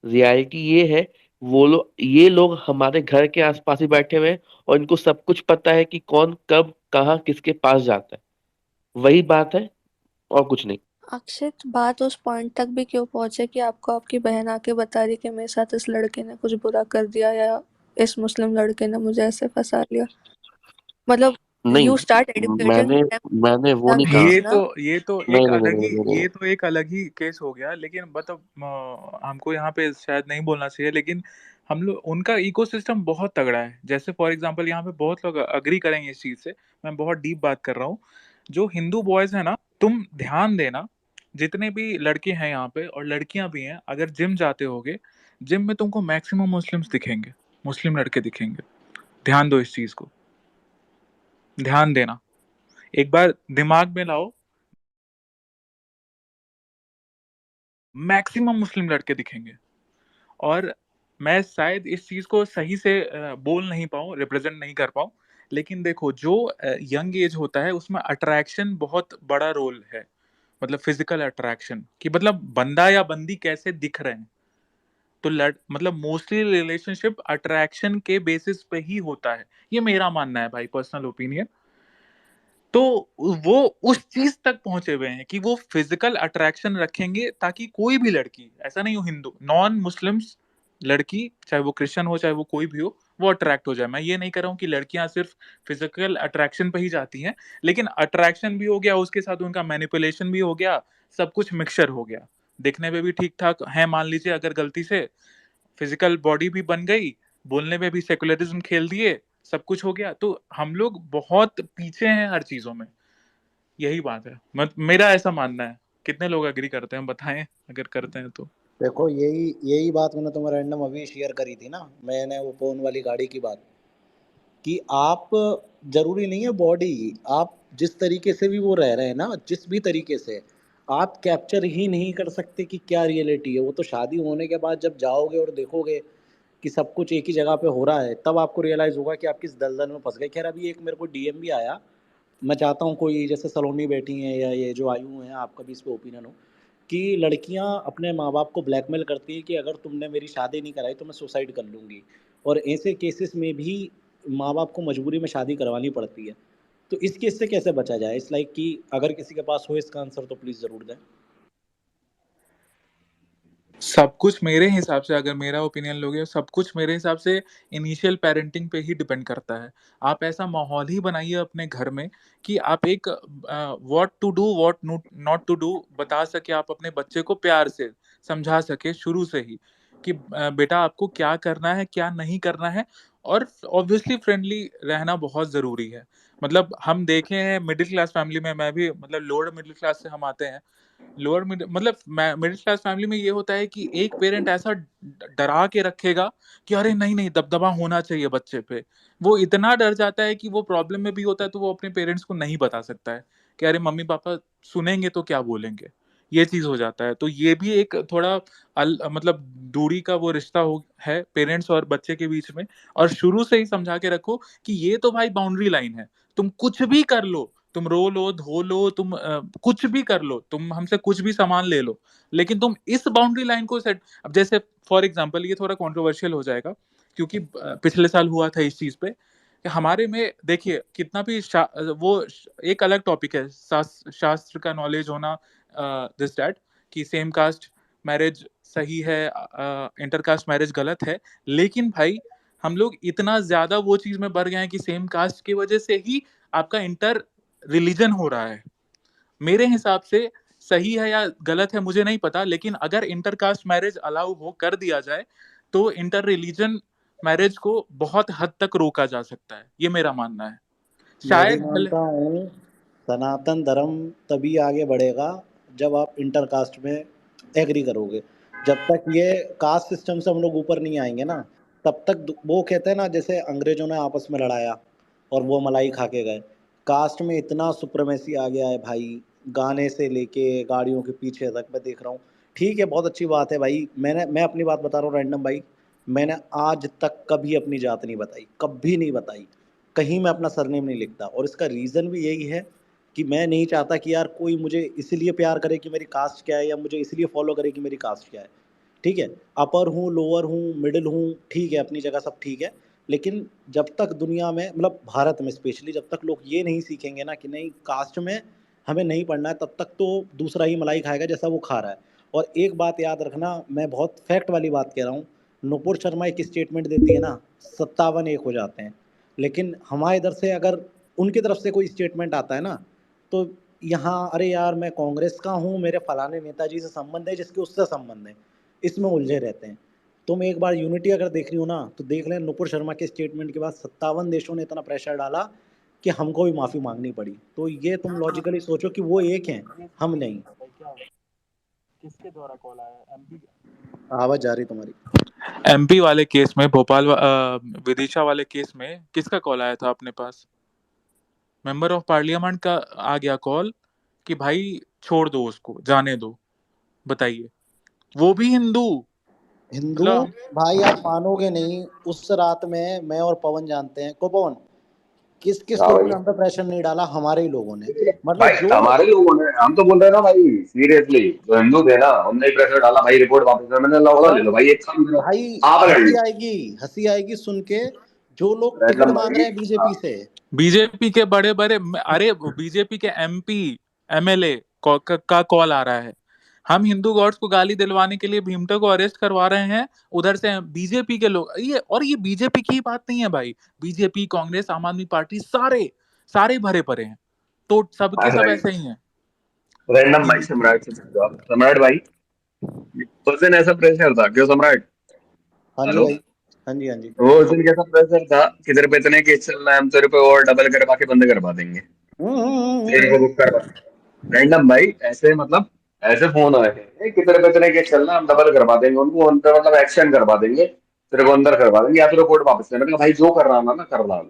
Speaker 2: रियलिटी ये है, वो लोग ये लोग हमारे घर के आसपास ही बैठे हुए हैं और इनको सब कुछ पता है कि कौन कब कहाँ किसके पास जाता है। वही बात है, और कुछ नहीं।
Speaker 6: अक्षित, बात उस पॉइंट तक भी क्यों पहुंचे कि आपको आपकी बहन आके बता रही कि मेरे साथ इस लड़के ने कुछ बुरा कर दिया, या इस मुस्लिम लड़के ने मुझे ऐसे फंसा लिया? मतलब
Speaker 2: नहीं,
Speaker 6: यू स्टार्ट एजुकेटिंग
Speaker 2: मैंने
Speaker 6: देम
Speaker 2: मैंने वो नहीं कहा।
Speaker 6: ना।
Speaker 2: नहीं नहीं नहीं नहीं नहीं नहीं।
Speaker 1: ये तो एक अलग ही केस हो गया, लेकिन मतलब हमको यहाँ पे शायद नहीं बोलना चाहिए, लेकिन हम लोग उनका इकोसिस्टम बहुत तगड़ा है। जैसे फॉर एग्जांपल यहाँ पे बहुत लोग अग्री करेंगे इस चीज से, मैं बहुत डीप बात कर रहा हूँ। जो हिंदू बॉयज है ना, तुम ध्यान देना, जितने भी लड़के हैं यहाँ पे और लड़कियां भी हैं, अगर जिम जाते होगे, जिम में तुमको मैक्सिमम मुस्लिम्स दिखेंगे, मुस्लिम लड़के दिखेंगे। ध्यान दो इस चीज को, ध्यान देना, एक बार दिमाग में लाओ, मैक्सिमम मुस्लिम लड़के दिखेंगे। और मैं शायद इस चीज को सही से बोल नहीं पाऊँ, रिप्रेजेंट नहीं कर पाऊँ, लेकिन देखो जो यंग एज होता है उसमें अट्रैक्शन बहुत बड़ा रोल है। मतलब फिजिकल अट्रैक्शन कि मतलब बंदा या बंदी कैसे दिख रहे हैं। तो मतलब मोस्टली रिलेशनशिप अट्रैक्शन के बेसिस पे ही होता है, ये मेरा मानना है भाई, पर्सनल ओपिनियन। तो वो उस चीज तक पहुंचे हुए हैं कि वो फिजिकल अट्रैक्शन रखेंगे ताकि कोई भी लड़की, ऐसा नहीं हो हिंदू, नॉन मुस्लिम्स लड़की, चाहे वो क्रिश्चियन हो चाहे वो कोई भी हो, वो अट्रैक्ट हो जाए। मैं ये नहीं कर रहा हूँ कि लड़कियां सिर्फ फिजिकल अट्रैक्शन पे ही जाती हैं, लेकिन अट्रैक्शन भी हो गया, उसके साथ उनका मैनिपुलेशन भी हो गया, सब कुछ मिक्सचर हो गया। दिखने में भी ठीक ठाक है, मान लीजिए अगर गलती से फिजिकल बॉडी भी बन गई, बोलने में भी सेकुलरिज्म खेल दिए, सब कुछ हो गया, तो हम लोग बहुत पीछे हैं हर चीजों में। यही बात है, मेरा ऐसा मानना है। कितने लोग एग्री करते हैं बताएं, अगर करते हैं तो।
Speaker 4: देखो, यही यही बात मैंने तुम्हें रैंडम अभी शेयर करी थी ना, मैंने वो फोन वाली गाड़ी की बात, कि आप, जरूरी नहीं है बॉडी, आप जिस तरीके से भी वो रह रहे हैं ना, जिस भी तरीके से, आप कैप्चर ही नहीं कर सकते कि क्या रियलिटी है। वो तो शादी होने के बाद जब जाओगे और देखोगे कि सब कुछ एक ही जगह पे हो रहा है, तब आपको रियलाइज़ होगा कि आप किस दलदल में फंस गए। खैर, अभी एक मेरे को डीएम भी आया, मैं चाहता हूँ कोई जैसे सलोनी बैठी हैं या ये जो आयु हैं, आपका भी इस पे ओपिनियन हो, कि लड़कियां अपने माँ बाप को ब्लैकमेल करती हैं कि अगर तुमने मेरी शादी नहीं कराई तो मैं सुसाइड कर लूँगी, और ऐसे केसेस में भी माँ बाप को मजबूरी में शादी करवानी पड़ती है। तो इस केस से कैसे बचा जाए? इस लाइक कि अगर किसी के पास हो इसका आंसर तो प्लीज़ ज़रूर दें।
Speaker 1: सब कुछ मेरे हिसाब से, अगर मेरा ओपिनियन लोगे, सब कुछ मेरे हिसाब से इनिशियल पेरेंटिंग पे ही डिपेंड करता है। आप ऐसा माहौल ही बनाइए अपने घर में कि आप एक what to do what not to do बता सके, आप अपने बच्चे को प्यार से समझा सके शुरू से ही कि बेटा आपको क्या करना है क्या नहीं करना है। और ऑब्वियसली फ्रेंडली रहना बहुत जरूरी है। मतलब हम देखे हैं मिडिल क्लास फैमिली में, मैं भी मतलब लोअर मिडिल क्लास से हम आते हैं। लोअर मिडिल मतलब मिडिल क्लास फैमिली में ये होता है कि एक पेरेंट ऐसा डरा के रखेगा कि अरे नहीं नहीं, दबदबा होना चाहिए बच्चे पे। वो इतना डर जाता है कि वो प्रॉब्लम में भी होता है तो वो अपने पेरेंट्स को नहीं बता सकता है कि अरे मम्मी पापा सुनेंगे तो क्या बोलेंगे। ये चीज हो जाता है, तो ये भी एक थोड़ा मतलब दूरी का वो रिश्ता है पेरेंट्स और बच्चे के बीच में। और शुरू से ही समझा के रखो कि ये तो भाई बाउंड्री लाइन है, तुम कुछ भी कर लो, तुम रो लो धो लो, तुम कुछ भी कर लो, तुम हमसे कुछ भी सामान ले लो, लेकिन तुम इस बाउंड्री लाइन को सेट। अब जैसे फॉर एग्जांपल, ये थोड़ा कंट्रोवर्शियल हो जाएगा क्योंकि पिछले साल हुआ था इस चीज पे। कि हमारे में देखिए कितना भी एक अलग टॉपिक है, शास्त्र का नॉलेज होना, दिस डैट, कि सेम कास्ट मैरिज सही है, इंटर कास्ट मैरिज गलत है, लेकिन भाई हम लोग इतना ज्यादा वो चीज में बढ़ गए हैं कि सेम कास्ट की वजह से ही आपका इंटर रिलीजन हो रहा है। मेरे हिसाब से सही है या गलत है मुझे नहीं पता, लेकिन अगर इंटर कास्ट मैरिज अलाउ हो कर दिया जाए तो इंटर रिलीजन मैरिज को बहुत हद तक रोका जा सकता है, ये मेरा मानना है।
Speaker 4: मैं भी
Speaker 1: शायद भले
Speaker 4: मानता हूँ सनातन धर्म तभी आगे बढ़ेगा जब आप इंटर कास्ट में एग्री करोगे। जब तक ये कास्ट सिस्टम से हम लोग ऊपर नहीं आएंगे ना, तब तक वो कहते हैं ना, जैसे अंग्रेजों ने आपस में लड़ाया और वो मलाई खा के गए, कास्ट में इतना सुप्रीमेसी आ गया है भाई, गाने से लेके गाड़ियों के पीछे तक मैं देख रहा हूँ। ठीक है, बहुत अच्छी बात है भाई, मैं अपनी बात बता रहा हूँ रैंडम भाई, मैंने आज तक कभी अपनी जात नहीं बताई, कभी नहीं बताई, कहीं मैं अपना सरनेम नहीं लिखता, और इसका रीज़न भी यही है कि मैं नहीं चाहता कि यार कोई मुझे इसलिए प्यार करे कि मेरी कास्ट क्या है, या मुझे इसलिए फॉलो करे कि मेरी कास्ट क्या है। ठीक है, अपर हूँ, लोअर हूँ, मिडिल हूँ, ठीक है, अपनी जगह सब ठीक है, लेकिन जब तक दुनिया में, मतलब भारत में स्पेशली, जब तक लोग ये नहीं सीखेंगे ना कि नहीं कास्ट में हमें नहीं पढ़ना है, तब तक तो दूसरा ही मलाई खाएगा जैसा वो खा रहा है। और एक बात याद रखना, मैं बहुत फैक्ट वाली बात कह रहा हूँ, नुपुर शर्मा एक स्टेटमेंट देती है ना, 57 एक हो जाते हैं, लेकिन हमारे इधर से अगर उनकी तरफ से कोई स्टेटमेंट आता है ना, तो यहाँ अरे यार मैं कांग्रेस का हूँ, मेरे फलाने नेताजी से संबंध है, जिसके उससे संबंध है, इसमें उलझे रहते हैं। तुम एक बार यूनिटी अगर देख रही हो ना, तो देख लें नुपुर शर्मा के स्टेटमेंट के बाद 57 देशों ने इतना प्रेशर डाला कि हमको भी माफ़ी मांगनी पड़ी। तो ये तुम लॉजिकली सोचो कि वो एक हैं, हम नहीं।
Speaker 1: किसके द्वारा कॉल आया? एमपी
Speaker 4: आवाज़ जा रही तुम्हारी।
Speaker 1: एमपी वाले केस में, विदिशा वाले केस में किसका कॉल आया था अपने पास? मेंबर ऑफ पार्लियामेंट का आ गया कॉल कि भाई छोड़ दो उसको, जाने दो। बताइए, वो भी हिंदू।
Speaker 4: हिंदू
Speaker 1: मतलब
Speaker 4: भाई, आप मानोगे नहीं, उस रात में मैं और पवन जानते हैं को, पवन किस किस
Speaker 5: हाँ
Speaker 4: लोगों
Speaker 5: भाई,
Speaker 4: ने हम पे प्रेशर नहीं डाला, हमारे ही लोगों ने।
Speaker 5: भाई
Speaker 4: मतलब जो
Speaker 5: हमारे लोगों ने, हम तो बोल रहे हैं ना भाई, सीरियसली जो हिंदू थे ना, उनने प्रेशर डाला भाई, रिपोर्ट वापस ले, मैंने लौड़ा ले
Speaker 4: और
Speaker 5: लो भाई, एक काम करो,
Speaker 4: भाई
Speaker 5: आप लड़
Speaker 4: हंसी
Speaker 5: लो।
Speaker 4: आएगी, हंसी आएगी सुन के, जो लोग टिकट
Speaker 5: रैंडम
Speaker 4: मांग
Speaker 5: भाई,
Speaker 4: रहे हैं बीजेपी से।
Speaker 1: बीजेपी के बड़े बड़े, अरे बीजेपी के एमपी एमएलए का कॉल आ रहा है, हम हिंदू गॉड्स को गाली दिलवाने के लिए भीमटा को अरेस्ट करवा रहे हैं, उधर से बीजेपी के लोग। ये बीजेपी की बात नहीं है भाई, बीजेपी, कांग्रेस, आम आदमी पार्टी, सारे सारे भरे पड़े हैं, तो सबके सब ऐसे ही हैं
Speaker 5: रैंडम भाई,
Speaker 1: कि
Speaker 5: सम्राट से पूछो आप। सम्राट भाई, उस दिन ऐसा प्रेशर था क्यों सम्राट?
Speaker 4: हाँ जी
Speaker 5: हेलो,
Speaker 4: भाई, हाँ जी, हाँ जी।
Speaker 5: वो उस दिन कैसा प्रेशर था कि तेरे पे इतने केस चल रहे हैं, हम तेरे पे और डबल करवा के बंद करवा देंगे, ट्रेन को बुक करवा। रैंडम भाई, ऐसे मतलब ऐसे फोन आए हैं कि तेरे पे इतने केस चल रहे हैं, हम डबल करवा देंगे उनको, उन पे मतलब एक्शन करवा देंगे, तेरे को अंदर करवा देंगे, या फिर रिपोर्ट वापस ले। मैंने कहा भाई जो कर रहा ना कर रहा,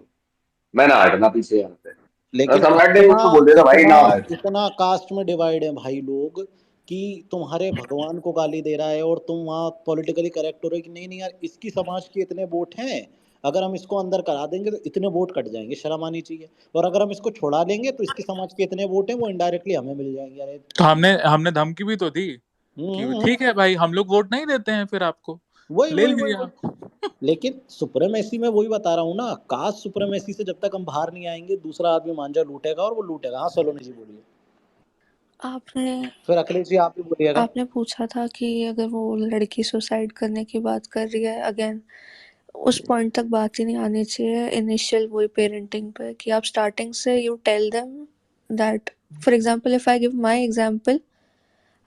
Speaker 5: मैं ना हटना पीछे यहाँ से।
Speaker 4: लेकिन
Speaker 5: सम्राट ने
Speaker 4: इतना
Speaker 5: मुझको बोल दिया था भाई
Speaker 4: इतना
Speaker 5: ना हट।
Speaker 4: इतना कास्ट में डिवाइड है भाई लोग, कि तुम्हारे भगवान को गाली दे रहा है और तुम वहाँ पॉलिटिकली करेक्ट हो रहे हो कि नहीं नहीं यार, इसकी समाज के इतने वोट हैं, अगर हम इसको अंदर करा देंगे तो इतने वोट कट जाएंगे, शर्म आनी चाहिए। और अगर हम इसको छोड़ा लेंगे तो इसकी समाज के इतने वोट हैं, वो इनडायरेक्टली हमें मिल जाएंगे। अरे
Speaker 1: तो हमने धमकी भी तो दी कि
Speaker 4: हम्म,
Speaker 1: ठीक है भाई, हम लोग वोट नहीं देते हैं फिर आपको,
Speaker 4: वही
Speaker 1: ले
Speaker 4: वही वही
Speaker 1: लीजिए
Speaker 4: वही।
Speaker 1: आप।
Speaker 4: लेकिन सुप्रीमेसी में वही बता रहा हूँ ना, कास्ट सुप्रीमेसी से जब तक हम बाहर नहीं आएंगे, दूसरा आदमी मांझा लूटेगा और वो लूटेगा। हाँ सलोनी जी बोलिए,
Speaker 6: आपने
Speaker 4: फिर अखिलेश जी आप भी बोलिएगा।
Speaker 6: आपने पूछा था कि अगर वो लड़की सुसाइड करने की बात कर रही है, अगेन उस पॉइंट तक बात ही नहीं आनी चाहिए। इनिशियल वही पेरेंटिंग पे कि आप स्टार्टिंग से you tell them that, for example if I give my example,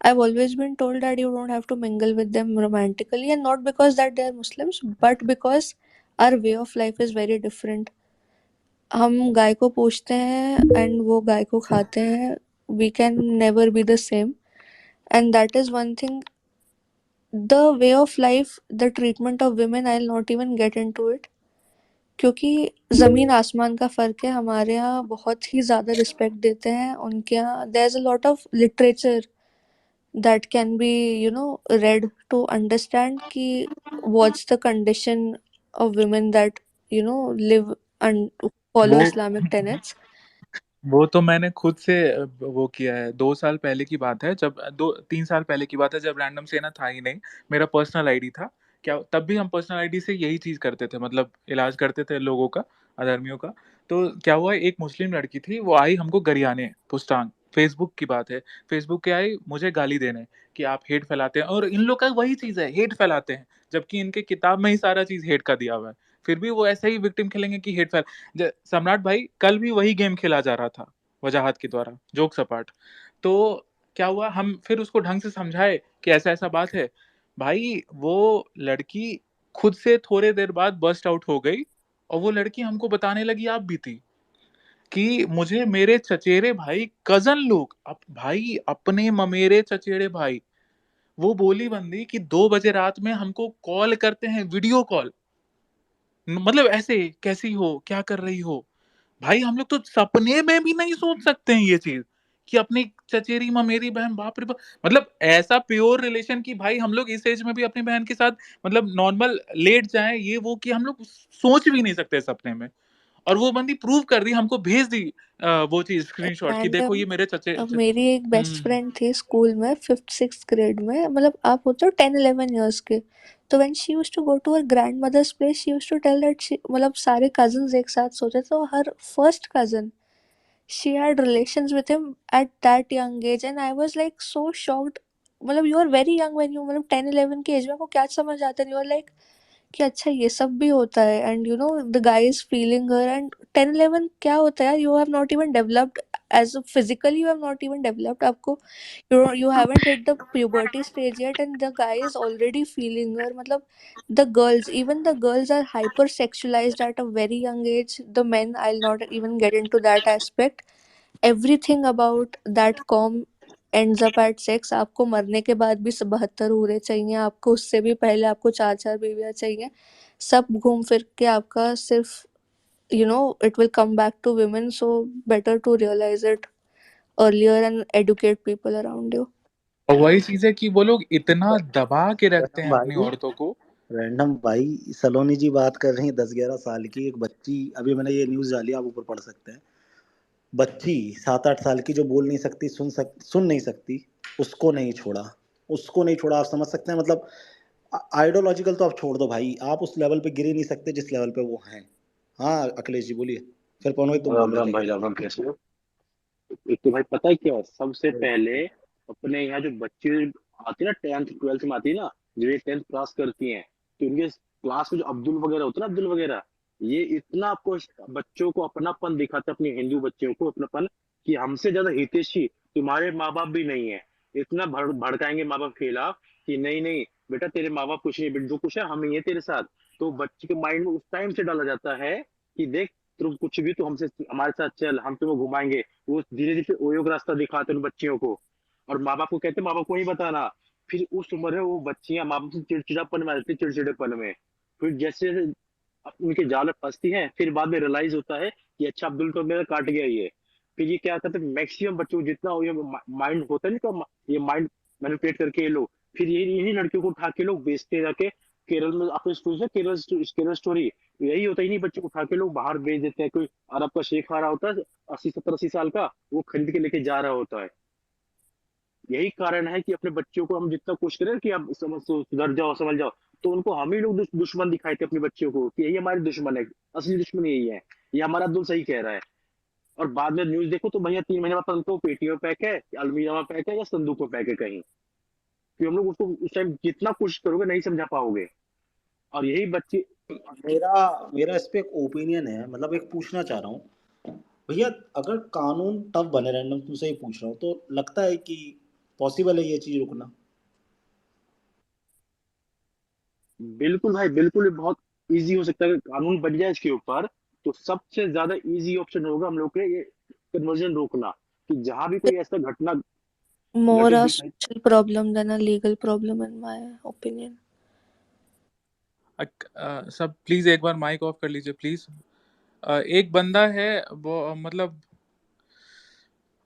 Speaker 6: I've always been told that you don't have to mingle with them romantically, and not because that they are Muslims, but because our way of life is very different. हम गाय को पूछते हैं and वो गाय को खाते हैं, we can never be the same, and that is one thing. The way of life, the treatment of women, I'll not even get into it, क्योंकि ज़मीन आसमान का फ़र्क है। हमारे यहाँ बहुत ही ज़्यादा रिस्पेक्ट देते हैं, उनके यहाँ there's a lot of literature that can be read to understand कि what's the condition of women that live and follow
Speaker 1: वो
Speaker 6: Islamic tenets.
Speaker 1: वो तो मैंने खुद से वो किया है। 2 साल पहले की बात है, जब 2-3 साल पहले की बात है, जब रैंडम सेना था ही नहीं, मेरा पर्सनल आईडी था। क्या तब भी हम पर्सनल आईडी से यही चीज करते थे, मतलब इलाज करते थे लोगों का। अधर्मियों का। तो क्या हुआ, एक मुस्लिम लड़की थी, वो आई हमको गरियाने पुस्तान, फेसबुक की बात है, फेसबुक के आई मुझे गाली देने कि आप हेट फैलाते हैं, और इन लोग का वही चीज है, हेट फैलाते हैं, जबकि इनके किताब में ही सारा चीज हेट का दिया हुआ है, फिर भी वो ऐसे ही विक्टिम खेलेंगे कि हेट फैल। सम्राट भाई कल भी वही गेम खेला जा रहा था वजाहत के द्वारा, जोक सपाट। तो क्या हुआ, हम फिर उसको ढंग से समझाए कि ऐसा ऐसा बात है। भाई वो लड़की खुद से थोड़े देर बाद बस्ट आउट हो गई, और वो लड़की हमको बताने लगी, आप भी थी, कि मुझे मेरे चचेरे भाई, कजन लोग, भाई अपने ममेरे चचेरे भाई, वो बोली बंदी कि 2 बजे रात में हमको कॉल करते हैं, वीडियो कॉल, मतलब ऐसे कैसी हो, क्या कर रही हो। भाई हम लोग तो सपने में भी नहीं सोच सकते हैं ये चीज, कि अपनी चचेरी ममेरी बहन, बाप रे बाप, मतलब ऐसा प्योर रिलेशन कि भाई हम लोग इस एज में भी अपनी बहन के साथ मतलब नॉर्मल लेट जाएं, ये वो, कि हम लोग सोच भी नहीं सकते सपने में। और वो बंदी प्रूव कर दी, हमको भेज दी वो चीज स्क्रीनशॉट, कि देखो
Speaker 6: रैंडम।
Speaker 1: ये मेरे चचे
Speaker 6: अब मेरी एक बेस्ट
Speaker 1: हम्म।
Speaker 6: फ्रेंड थी स्कूल में, 5th-6th ग्रेड में, मतलब आप होते हो 10-11 years के। तो when she used to go to her grandmother's place, she used to tell that she, मतलब सारे कजन्स एक साथ सोते, तो हर first cousin, she had relations with him at that young age, and I was like so shocked। मतलब you are very young when you, मतलब 10-11 की एज में आपको क्या समझ आता है, you are like कि अच्छा ये सब भी होता है, and you know the guy is feeling her, and 10-11 क्या होता है, you have not even developed as physically, you have not even developed, आपको you haven't hit the puberty stage yet, and the guy is already feeling her. मतलब the girls, even the girls are hyper sexualized at a very young age, the men, I'll not even get into that aspect। everything about that com ends up at sex। आपको मरने के बाद भी 72 हूरें चाहिए, आपको उससे भी पहले आपको 4-4 बीवियां चाहिए, सब घूम फिर के आपका सिर्फ you know it will come back to women। so better to realize it earlier and educate people around you।
Speaker 1: और वही चीज है कि वो लोग इतना दबा के रखते
Speaker 4: रैंडम
Speaker 1: हैं अपनी
Speaker 4: भाई,
Speaker 1: औरतों को।
Speaker 4: रैंडम भाई, सलोनी जी बात कर रही हैं 10-11 साल की एक बच्ची, अभी मैंने ये न्यूज़ डाली, आप ऊपर पढ़ सकते हैं। बच्ची 7-8 साल की जो बोल नहीं सकती, सुन नहीं सकती, उसको नहीं छोड़ा, उसको नहीं छोड़ा। आप समझ सकते हैं, मतलब आइडियोलॉजिकल तो आप छोड़ दो भाई, आप उस लेवल पे गिर ही नहीं सकते जिस लेवल पे वो हैं। हाँ अखिलेश जी बोलिए, फिर पवन भाई तुम बोल
Speaker 7: राम
Speaker 4: रहे
Speaker 7: राम
Speaker 4: थे।
Speaker 7: भाई, राम राम, कैसे हो? एक तो भाई पता है क्या है? सबसे पहले अपने यहाँ जो बच्चे आते हैं ना, 10th 12th में आती है ना, जो ये 10th पास करती हैं, तो उनके क्लास में जो अब्दुल वगैरह होते हैं ना, अब्दुल वगैरह, ये इतना आपको बच्चों को अपनापन दिखाते हैं, अपने हिंदू बच्चों को अपनापन, कि हमसे ज्यादा हितैषी तुम्हारे माँ बाप भी नहीं है। इतना भड़काएंगे माँ बाप के खिलाफ कि नहीं नहीं बेटा, तेरे माँ बाप कुछ नहीं, बेटा जो कुछ है हम ही है तेरे साथ। तो बच्चे के माइंड में उस टाइम से डाला जाता है कि देख, तुम कुछ भी तो हमसे, हमारे साथ चल, हम तुम्हें घुमाएंगे। वो धीरे धीरे ओयोग रास्ता दिखाते हैं उन बच्चियों को, और माँ बाप को कहते हैं माँ बाप को नहीं बताना। फिर उस उम्र है वो बच्चियां माँ बाप से चिड़चिड़ापन में आ जाती है, चिड़चिड़ेपन में। फिर जैसे उनके जाल में फंसती हैं, फिर बाद में रियलाइज होता है कि अच्छा अब्दुल तो मेरा काट गया ये। फिर ये क्या करते हैं, मैक्सिमम बच्चों को जितना ये माइंड होता है ना, ये माइंड मैनिपुलेट करके ये लोग, फिर ये इन्हीं लड़कियों को उठा के लोग बेचते हैं जाके। केरल में आपने स्टोरी है, केरल स्टोरी, यही होता है, नहीं बच्चे को उठा के लोग बाहर भेज देते हैं। कोई अरब का शेख आ रहा होता है, 80-70-80 साल का, वो खरीद के लेके जा रहा होता है। यही कारण है कि अपने बच्चों को हम जितना कोशिश करें कि आप सुधर जाओ, समझ जाओ, तो उनको हम ही लोग दुश्मन दिखाए थे अपने बच्चों को, कि यही हमारे दुश्मन है, असली दुश्मन यही है। ये हमारा अब्दुल सही कह रहा है। और बाद में न्यूज देखो तो भैया 3 महीने बाद तुमको पेटियों में पैक है, अलमीरा में पैक है, या संदूक में पैक है कहीं। कि हम लोग उसको उस टाइम जितना कोशिश करोगे नहीं समझा पाओगे। और यही बच्चे।
Speaker 4: मेरा मेरा इस पे एक ओपिनियन है, मतलब एक पूछना चाह रहा हूँ भैया, अगर कानून टफ बने, रैंडम तुमसे ही पूछ रहा हूँ, तो लगता है कि पॉसिबल है ये चीज रुकना?
Speaker 7: बिल्कुल भाई, बिल्कुल, बहुत इजी हो सकता है अगर कानून बन जाए इसके ऊपर। तो सबसे ज्यादा इजी ऑप्शन होगा हम लोग के लिए, ये कन्वर्जन रोकना। कि जहां भी कोई ऐसा घटना
Speaker 6: more
Speaker 7: घटित
Speaker 6: a
Speaker 7: दिखाई।
Speaker 6: social problem than a legal problem in my opinion।
Speaker 1: सब प्लीज एक बार माइक ऑफ कर लीजिए प्लीज। एक बंदा है वो, मतलब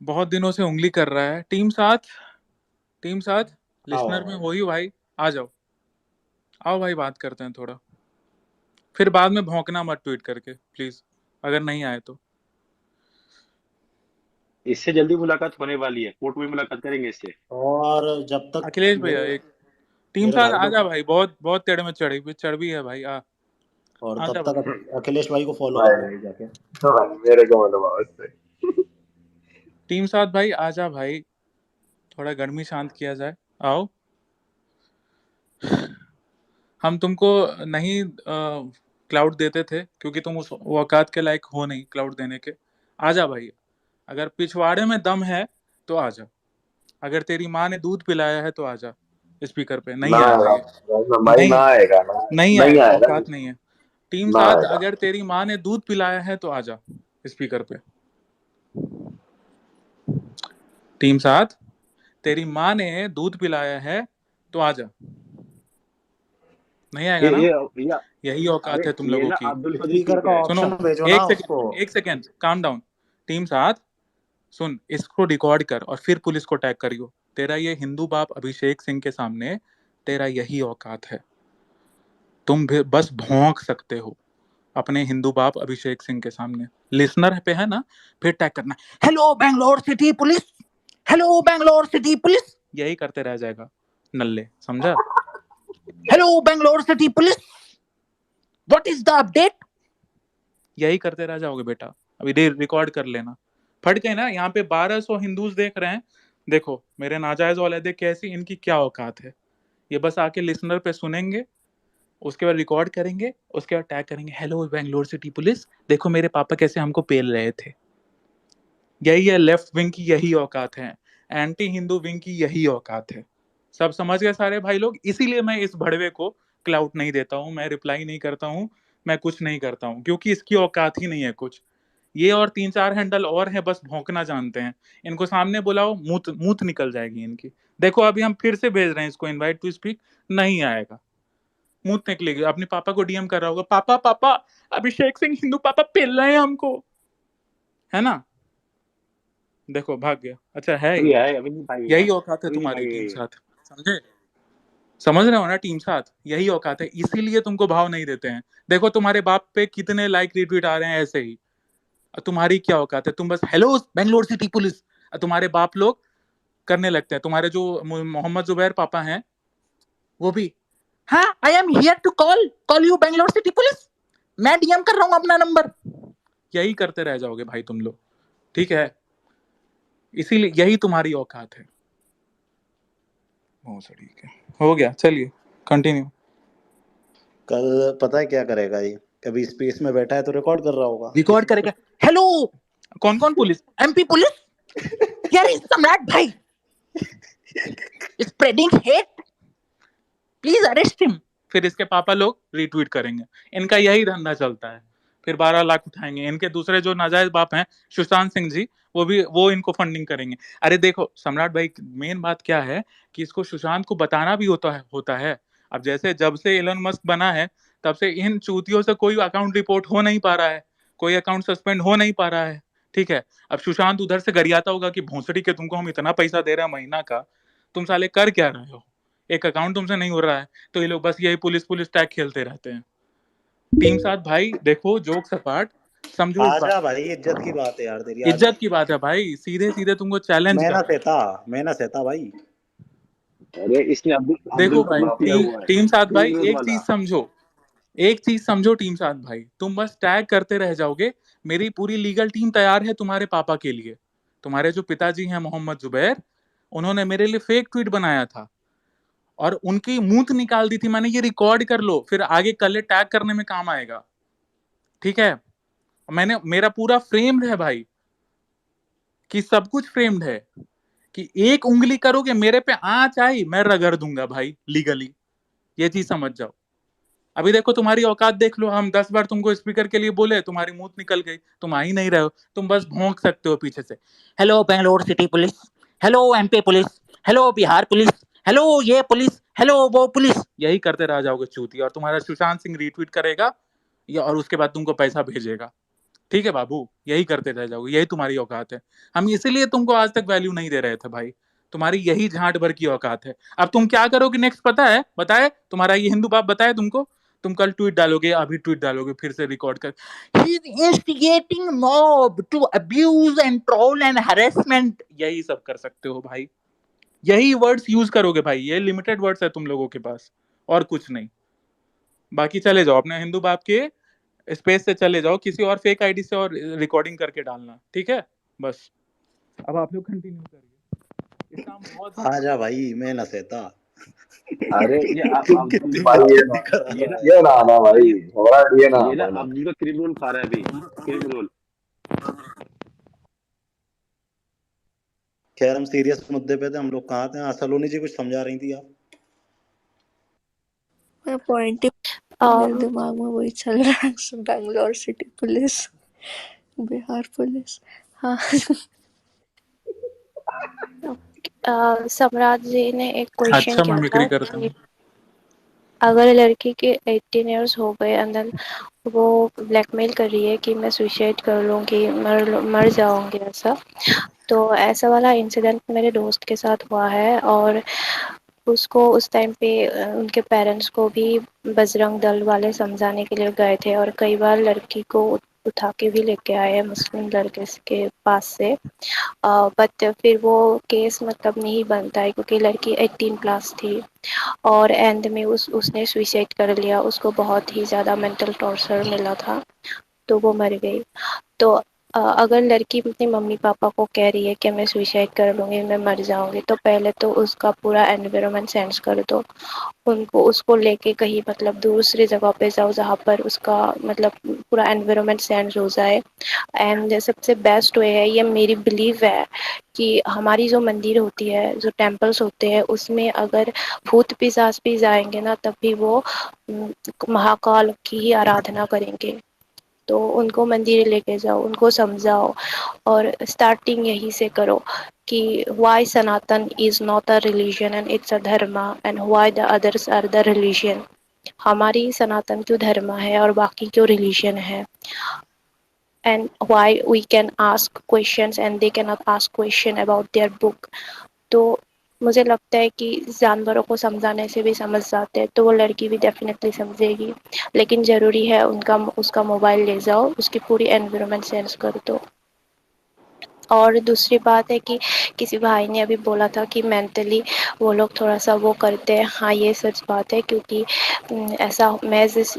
Speaker 1: बहुत दिनों से उंगली कर रहा है, टीम 7 लिसनर में
Speaker 4: आओ।
Speaker 1: हो ही भाई, आ जाओ, आओ भाई बात करते हैं थोड़ा, फिर बाद में भौंकना मत ट्वीट करके प्लीज, अगर नहीं आए तो।
Speaker 7: इससे जल्दी मुलाकात होने वाली है, कोर्ट में मुलाकात करेंगे इससे।
Speaker 4: और जब तक
Speaker 1: अखिलेश भैया,
Speaker 4: मेरे
Speaker 1: एक टीम
Speaker 4: मेरे
Speaker 1: 7
Speaker 4: भाई
Speaker 1: आ
Speaker 4: लोग,
Speaker 1: जा भाई, बहुत बहुत तेड़ में चढ़ भी है भाई, आ।
Speaker 4: और
Speaker 1: आजा
Speaker 4: तब
Speaker 1: भाई।
Speaker 4: तक अखिलेश भाई को फॉलो कर
Speaker 5: भाई
Speaker 4: लो जाके।
Speaker 5: भाई मेरे को मतलब उससे
Speaker 1: टीम साथ भाई आजा भाई, थोड़ा गर्मी शांत किया जाए, आओ। हम तुमको नहीं क्लाउड देते थे क्योंकि तुम उस औकात के लायक हो नहीं क्लाउड देने के। आजा भाई, अगर पिछवाड़े में दम है तो आजा, अगर तेरी माँ ने दूध पिलाया है तो आजा स्पीकर पे।
Speaker 5: ना
Speaker 1: नहीं आएगा
Speaker 5: आएगा
Speaker 1: ये,
Speaker 5: भाई, ना
Speaker 1: नहीं,
Speaker 5: आएगा ना,
Speaker 1: नहीं
Speaker 5: नहीं
Speaker 1: आएगा,
Speaker 5: आएगा,
Speaker 1: औकात नहीं है। टीम
Speaker 5: ना
Speaker 1: साथ,
Speaker 5: आएगा।
Speaker 1: अगर तेरी माँ ने दूध पिलाया है तो आजा स्पीकर पे। टीम साथ, तेरी माँ ने दूध पिलाया है तो आजा। नहीं आएगा
Speaker 7: ये
Speaker 1: ना?
Speaker 7: ये ये
Speaker 1: यही
Speaker 7: अरे
Speaker 1: औकात है तुम
Speaker 7: ये
Speaker 1: लोगों
Speaker 7: ना
Speaker 1: की।
Speaker 7: अब्दुल कदीर
Speaker 4: स्पीकर
Speaker 7: ठीक
Speaker 4: का
Speaker 7: है।
Speaker 1: सुनो,
Speaker 4: ऑप्शन भेजो ना
Speaker 1: एक
Speaker 4: उसको।
Speaker 1: सेकेंड, एक सेकेंड, काम डाउन। टीम साथ सुन, इसको रिकॉर्ड कर और फिर पुलिस को टैग करियो। तेरा ये हिंदू बाप अभिषेक सिंह के सामने तेरा यही औकात है। तुम भी बस भौंक सकते हो अपने हिंदू बाप अभिषेक सिंह के सामने। लिसनर पे है ना, फिर टैग करना, hello Bangalore city police, hello Bangalore city police, यही करते रह जाएगा नल्ले, समझा? Hello Bangalore city police, what is the update, यही करते रह जाओगे बेटा। अभी रिकॉर्ड कर लेना। फट गए ना? यहाँ पे 1200 हिंदूज देख रहे हैं। देखो मेरे नाजायज वाले, देख कैसी इनकी क्या औकात है। ये बस आके लिसनर पे सुनेंगे, उसके बाद रिकॉर्ड करेंगे, उसके बाद टैग करेंगे, हेलो बैंगलोर सिटी पुलिस, देखो मेरे पापा कैसे हमको पेल रहे थे। यही है लेफ्ट विंग की, यही औकात है। एंटी हिंदू विंग की यही औकात है। सब समझ गए सारे भाई लोग? इसीलिए मैं इस भड़वे को क्लाउड नहीं देता हूँ, मैं रिप्लाई नहीं करता हूँ, मैं कुछ नहीं करता हूँ, क्योंकि इसकी औकात ही नहीं है कुछ। ये और 3-4 हैंडल और है, बस भौंकना जानते हैं। इनको सामने बुलाओ, मूत मूत निकल जाएगी इनकी। देखो अभी हम फिर से भेज रहे हैं इसको इनवाइट टू स्पीक, नहीं आएगा, मूत निकलेगी। अपने पापा को डीएम कर रहा होगा, पापा पापा अभिषेक सिंह हिंदू पापा पेल रहे हैं हमको, है ना? देखो भाग गया। अच्छा है
Speaker 7: अभी
Speaker 1: ये,
Speaker 7: है, अभी नहीं भाई,
Speaker 1: यही औकात है
Speaker 7: अभी नहीं
Speaker 1: तुम्हारी टीम
Speaker 7: भाई।
Speaker 1: साथ, समझे? समझ रहे हो ना टीम साथ? यही औकात है, इसीलिए तुमको भाव नहीं देते हैं। देखो तुम्हारे बाप पे कितने लाइक रिट्वीट आ रहे हैं ऐसे ही। तुम्हारी क्या औकात है? तुम बस हेलो बेंगलोर सिटी पुलिस, तुम्हारे बाप लोग करने लगते हैं। तुम्हारे जो मोहम्मद जुबैर पापा हैं वो भी, हाँ I am here to call call you Bangalore city police, मैं डीएम कर रहा हूँ अपना नंबर। यही करते रह जाओगे भाई तुम लोग, ठीक है? इसीलिए यही तुम्हारी औकात है। ठीक है, हो गया, चलिए कंटिन्यू।
Speaker 4: कल पता है क्या करेगा ये, कभी स्पेस में बैठा है तो रिकॉर्ड कर रहा होगा
Speaker 1: रिकॉर्ड करेगा, हेलो कौन कौन पुलिस, एमपी पुलिस, यार इस सम्राट भाई spreading hate, please arrest him. फिर इसके पापा लोग रीट्वीट करेंगे। इनका यही धंधा चलता है। फिर 12 लाख उठाएंगे। इनके दूसरे जो नाजायज बाप हैं सुशांत सिंह जी, वो इनको फंडिंग करेंगे। अरे देखो सम्राट भाई, मेन बात क्या है कि इसको सुशांत को बताना भी होता है। अब जैसे जब से एलन मस्क बना है तब से इन चूतियों से कोई अकाउंट रिपोर्ट हो नहीं पा रहा है, कोई अकाउंट सस्पेंड हो नहीं पा रहा है, ठीक है? अब सुशांत उधर से गरियाता होगा कि भोंसड़ी के तुमको हम इतना पैसा दे रहे हैं महीना का, तुम साले कर क्या रहे हो? एक अकाउंट तुमसे नहीं हो रहा है, तो ये लोग बस यही पुलिस पुलिस टैग खेलते रहते हैं। टीम साथ भाई देखो, जोक सपाट समझो इस
Speaker 4: आजा
Speaker 1: बात,
Speaker 4: भाई, इज्जत की बात है यार तेरी, आजा।
Speaker 1: इज्जत की बात है भाई, सीधे सीधे तुमको चैलेंज
Speaker 4: मैं
Speaker 1: कर
Speaker 4: ना
Speaker 1: रहा है।
Speaker 4: सहता, मैं ना सहता भाई।
Speaker 7: अरे इसने अब्दुल अब्दुल
Speaker 1: देखो
Speaker 7: का
Speaker 1: भाई
Speaker 7: प्रूफ किया हुआ है,
Speaker 1: टीम साथ भाई,
Speaker 7: स्क्रीन
Speaker 1: एक
Speaker 7: वाला।
Speaker 1: चीज समझो, एक चीज समझो टीम साथ भाई, तुम बस टैग करते रह जाओगे। मेरी पूरी लीगल टीम तैयार है तुम्हारे पापा के लिए। तुम्हारे जो पिताजी हैं मोहम्मद जुबैर, उन्होंने मेरे लिए फेक ट्वीट बनाया था और उनकी मूंछ निकाल दी थी मैंने। ये रिकॉर्ड कर लो, फिर आगे कल टैग करने में काम आएगा, ठीक है? मैंने, मेरा पूरा फ्रेम्ड है भाई, कि सब कुछ फ्रेम्ड है, कि एक उंगली करोगे मेरे पे आंच आई मैं रगड़ दूंगा भाई लीगली। ये चीज समझ जाओ। अभी देखो तुम्हारी औकात देख लो, हम 10 बार तुमको स्पीकर के लिए बोले, तुम्हारी मुंह निकल गई, तुम आ ही नहीं रहे हो। तुम बस भौंक सकते हो पीछे से, hello Bangalore city police, hello MP police, hello Bihar police, hello ये पुलिस, हेलो वो पुलिस, यही करते रह जाओगे चूती। और तुम्हारा सुशांत सिंह रीट्वीट करेगा या और उसके बाद तुमको पैसा भेजेगा, ठीक है बाबू? यही करते रह जाओगे, यही तुम्हारी औकात है। हम इसीलिए तुमको आज तक वैल्यू नहीं दे रहे थे भाई, तुम्हारी यही झांट भर की औकात है। अब तुम क्या करोगे नेक्स्ट पता है? बताए तुम्हारा ये हिंदू बाप बताए तुमको? तुम कल ट्वीट डालोगे, अभी ट्वीट डालोगे फिर से रिकॉर्ड कर, he is instigating mob to abuse and troll and harassment, यही सब कर सकते हो भाई। यही वर्ड्स यूज करोगे भाई, ये लिमिटेड वर्ड्स है तुम लोगों के पास और कुछ नहीं। बाकी चले जाओ अपने हिंदू बाप के स्पेस से, चले जाओ किसी और फेक आईडी से और रिकॉर्डिंग करके डालना, ठीक है? बस अब आप लोग कंटिन्यू करिए, इसका हम बहुत
Speaker 4: आ जा भाई, मैं न सहता।
Speaker 7: अरे ये
Speaker 4: तू
Speaker 7: अब्दुल
Speaker 4: कितनी
Speaker 5: भाई
Speaker 4: बदतमीजी करा
Speaker 7: ये
Speaker 4: रहा
Speaker 7: ना
Speaker 4: है।
Speaker 5: ये ना आना भाई, सम्राट ये ना
Speaker 7: ये ना
Speaker 5: आना।
Speaker 7: अब्दुल का क्रीम रोल खा रहा है अभी, क्रीम रोल।
Speaker 4: खैर हम सीरियस मुद्दे पे थे, हम लोग कहाँ थे? हाँ, सलोनी जी कुछ समझा रही थी आप।
Speaker 6: मैं पॉइंट ही मेरे दिमाग में वही चल रहा है, Bangalore city police, Bihar police. हाँ
Speaker 3: सम्राट जी ने एक क्वेश्चन
Speaker 1: अच्छा
Speaker 3: किया
Speaker 1: मिमिक्री
Speaker 3: था
Speaker 1: करते
Speaker 3: कि
Speaker 1: हैं।
Speaker 3: अगर लड़की के 18 इयर्स हो गए एंड देन वो ब्लैकमेल कर रही है कि मैं सुसाइड कर लूँगी, मर जाऊँगी ऐसा, तो ऐसा वाला इंसिडेंट मेरे दोस्त के साथ हुआ है। और उसको उस टाइम पे उनके पेरेंट्स को भी बजरंग दल वाले समझाने के लिए गए थे और कई बार लड़की को उठा के भी लेके आए हैं मुस्लिम लड़के के पास से। बट फिर वो केस मतलब नहीं बनता है क्योंकि लड़की 18 प्लस थी और एंड में उसने सुसाइड कर लिया। उसको बहुत ही ज़्यादा मेंटल टॉर्चर मिला था तो वो मर गई। तो अगर लड़की अपने मम्मी पापा को कह रही है कि मैं सुसाइड कर लूँगी, मैं मर जाऊँगी, तो पहले तो उसका पूरा एनवायरनमेंट चेंज कर दो। उनको उसको लेके कहीं मतलब दूसरी जगह पे जाओ जहाँ पर उसका मतलब पूरा एनवायरनमेंट चेंज हो जाए। एंड सबसे बेस्ट वे है, ये मेरी बिलीव है कि हमारी जो मंदिर होती है, जो टेम्पल्स होते हैं, उसमें अगर भूत पिशाच भी जाएंगे ना तब भी वो महाकाल की ही आराधना करेंगे। तो उनको मंदिर लेके जाओ, उनको समझाओ और स्टार्टिंग यहीं से करो कि why Sanatan is not a religion and it's a dharma and why the others are the religion. हमारी सनातन क्यों धर्म है और बाकी क्यों रिलीजन है, and why we can ask questions and they can not ask question about their book. तो मुझे लगता है कि जानवरों को समझाने से भी समझ जाते हैं, तो वो लड़की भी डेफिनेटली समझेगी। लेकिन ज़रूरी है उनका उसका मोबाइल ले जाओ, उसकी पूरी एनवायरनमेंट चेंज कर दो। और दूसरी बात है कि किसी भाई ने अभी बोला था कि मेंटली वो लोग थोड़ा-सा वो करते हैं। हाँ, ये सच बात है क्योंकि ऐसा मैं जिस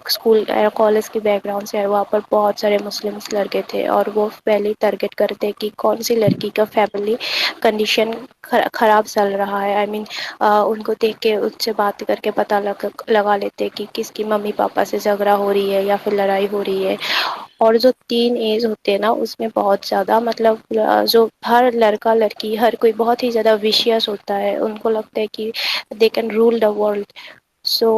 Speaker 3: स्कूल कॉलेज के बैकग्राउंड से है, वहाँ पर बहुत सारे मुस्लिम्स लड़के थे और वो पहले ही टारगेट करते कि कौन-सी लड़की का फैमिली कंडीशन खराब चल रहा है। आई मीन उनको देख के उससे बात करके पता लगा लेते कि किसकी मम्मी-पापा से झगड़ा हो रही है या फिर लड़ाई हो रही है। और जो टीन एज होते हैं ना, उसमें बहुत ज़्यादा मतलब जो हर लड़का लड़की हर कोई बहुत ही ज़्यादा विशियस होता है। उनको लगता है कि they can rule the world. So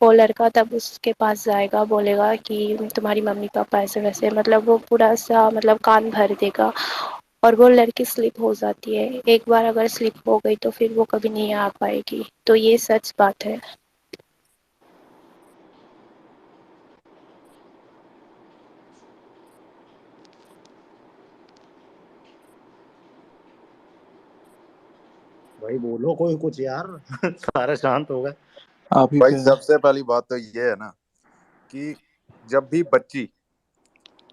Speaker 3: वो लड़का तब उसके पास जाएगा, बोलेगा कि तुम्हारी मम्मी पापा ऐसे वैसे, मतलब वो पूरा सा मतलब कान भर देगा और वो लड़की स्लिप हो जाती है। एक बार अगर स्लिप हो गई तो फिर वो कभी नहीं आ पाएगी। तो ये सच बात है।
Speaker 4: भाई बोलो कोई कुछ यार। सारे शांत हो गए।
Speaker 1: आप ही
Speaker 8: भाई
Speaker 1: पे
Speaker 8: सबसे पहली बात तो ये है ना कि जब भी बच्ची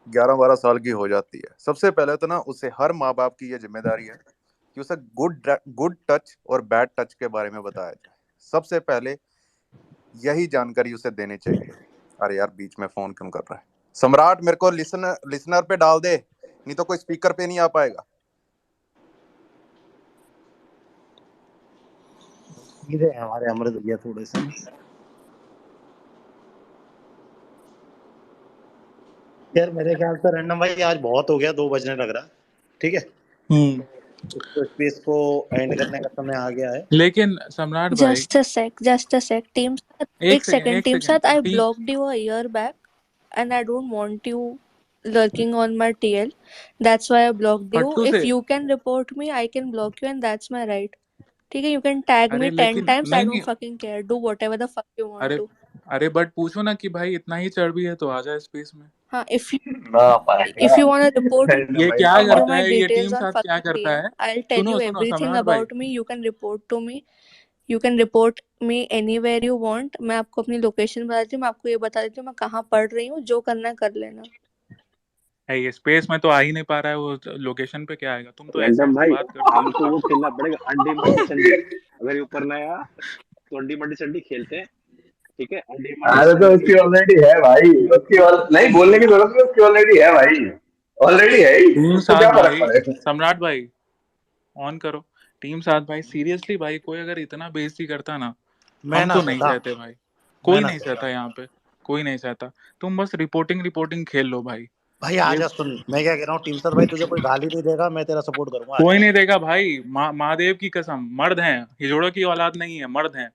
Speaker 8: 11-12 साल की हो जाती है, सबसे पहले तो ना उसे हर माँ बाप की ये जिम्मेदारी है कि उसे गुड टच और बैड टच के बारे में बताया जाए। सबसे पहले यही जानकारी उसे देनी चाहिए। अरे यार बीच में फोन क्यों कर रहा है? सम्राट मेरे को लिसनर पे डाल दे, नहीं तो कोई स्पीकर पे नहीं आ पाएगा।
Speaker 4: सीधे हैं हमारे अमृत भैया थोड़े से। यार मेरे ख्याल से रैंडम भाई आज बहुत हो गया, 2 बजने लग रहा है। ठीक है, तो स्पेस को एंड करने का समय आ गया है।
Speaker 1: लेकिन सम्राट भाई
Speaker 6: जस्ट अ सेक टीम साथ,
Speaker 1: एक
Speaker 6: एक
Speaker 1: सेकेंड
Speaker 6: सेकंड
Speaker 1: एक
Speaker 6: टीम
Speaker 1: सेकेंड
Speaker 6: साथ, I blocked you a year back and I don't want you lurking on my TL. That's why I blocked you.
Speaker 1: फट्टू
Speaker 6: If
Speaker 1: से।
Speaker 6: you can report me, I can block you and that's my right. ठीक है, you can tag
Speaker 1: अरे
Speaker 6: me 10
Speaker 1: लेकिन
Speaker 6: times, I
Speaker 1: नहीं नहीं,
Speaker 6: don't fucking care. Do whatever the fuck you want
Speaker 1: अरे
Speaker 6: to.
Speaker 1: अरे but पूछो ना कि भाई इतना ही चर्बी है तो आ जाए स्पेस में।
Speaker 6: हाँ,
Speaker 5: ना पाएगा।
Speaker 6: if you wanna report me,
Speaker 5: random
Speaker 1: ये
Speaker 5: भाई
Speaker 1: क्या
Speaker 5: ना
Speaker 6: send you
Speaker 1: करता
Speaker 6: my
Speaker 1: है, ये
Speaker 6: details
Speaker 1: टीम
Speaker 6: on
Speaker 1: साथ क्या
Speaker 6: fucking
Speaker 1: करता
Speaker 6: DM.
Speaker 1: है?
Speaker 6: I'll tell
Speaker 1: सुनो
Speaker 6: you
Speaker 1: सुनो
Speaker 6: everything
Speaker 1: सम्राट भाई,
Speaker 6: about me. You can report to me. You can report me anywhere you want. मैं आपको अपनी लोकेशन बता देती हूँ, मैं आपको ये बता देती हूँ मैं कहाँ पढ़ रही हूँ, जो करना है कर लेना।
Speaker 1: है ये स्पेस में तो आ ही नहीं पा रहा है, वो लोकेशन पे क्या आएगा? तुम तो ऐसे
Speaker 7: रैंडम
Speaker 1: ऐसे
Speaker 7: भाई,
Speaker 1: बात करते हो।
Speaker 7: हमको वो खेलना पड़ेगा, अंडी मंडी संडी। अगर ये ऊपर ना आया तो अंडी मंडी संडी खेलते हैं। ठीक है, अंडे
Speaker 5: अरे तो उसकी ऑलरेडी है भाई, नहीं बोलने की जरूरत नहीं, उसकी ऑलरेडी है भाई, ऑलरेडी है ही,
Speaker 1: टीम
Speaker 5: उसको
Speaker 1: साथ
Speaker 5: क्या फर्क
Speaker 1: भाई,
Speaker 5: पड़ेगा।
Speaker 1: सम्राट भाई ऑन करो। टीम साथ भाई सीरियसली भाई, कोई अगर इतना बेइज्जती करता ना,
Speaker 4: मैं
Speaker 1: हम
Speaker 4: ना
Speaker 1: तो नहीं
Speaker 4: सहता,
Speaker 1: सहते भाई,
Speaker 4: मैं
Speaker 1: कोई
Speaker 4: ना
Speaker 1: नहीं
Speaker 4: सहता
Speaker 1: सहता यहाँ पे, कोई नहीं सहता। तुम बस रिपोर्टिंग खेल लो भाई।
Speaker 4: भाई।
Speaker 1: ये
Speaker 4: आजा सुन, मैं क्या कह रहा हूँ, टीम सर भाई तुझे कोई गाली नहीं देगा, मैं तेरा सपोर्ट करूंगा।
Speaker 1: कोई नहीं देगा भाई, महादेव की कसम, मर्द हैं, हिजोड़ों की औलाद नहीं है, मर्द हैं।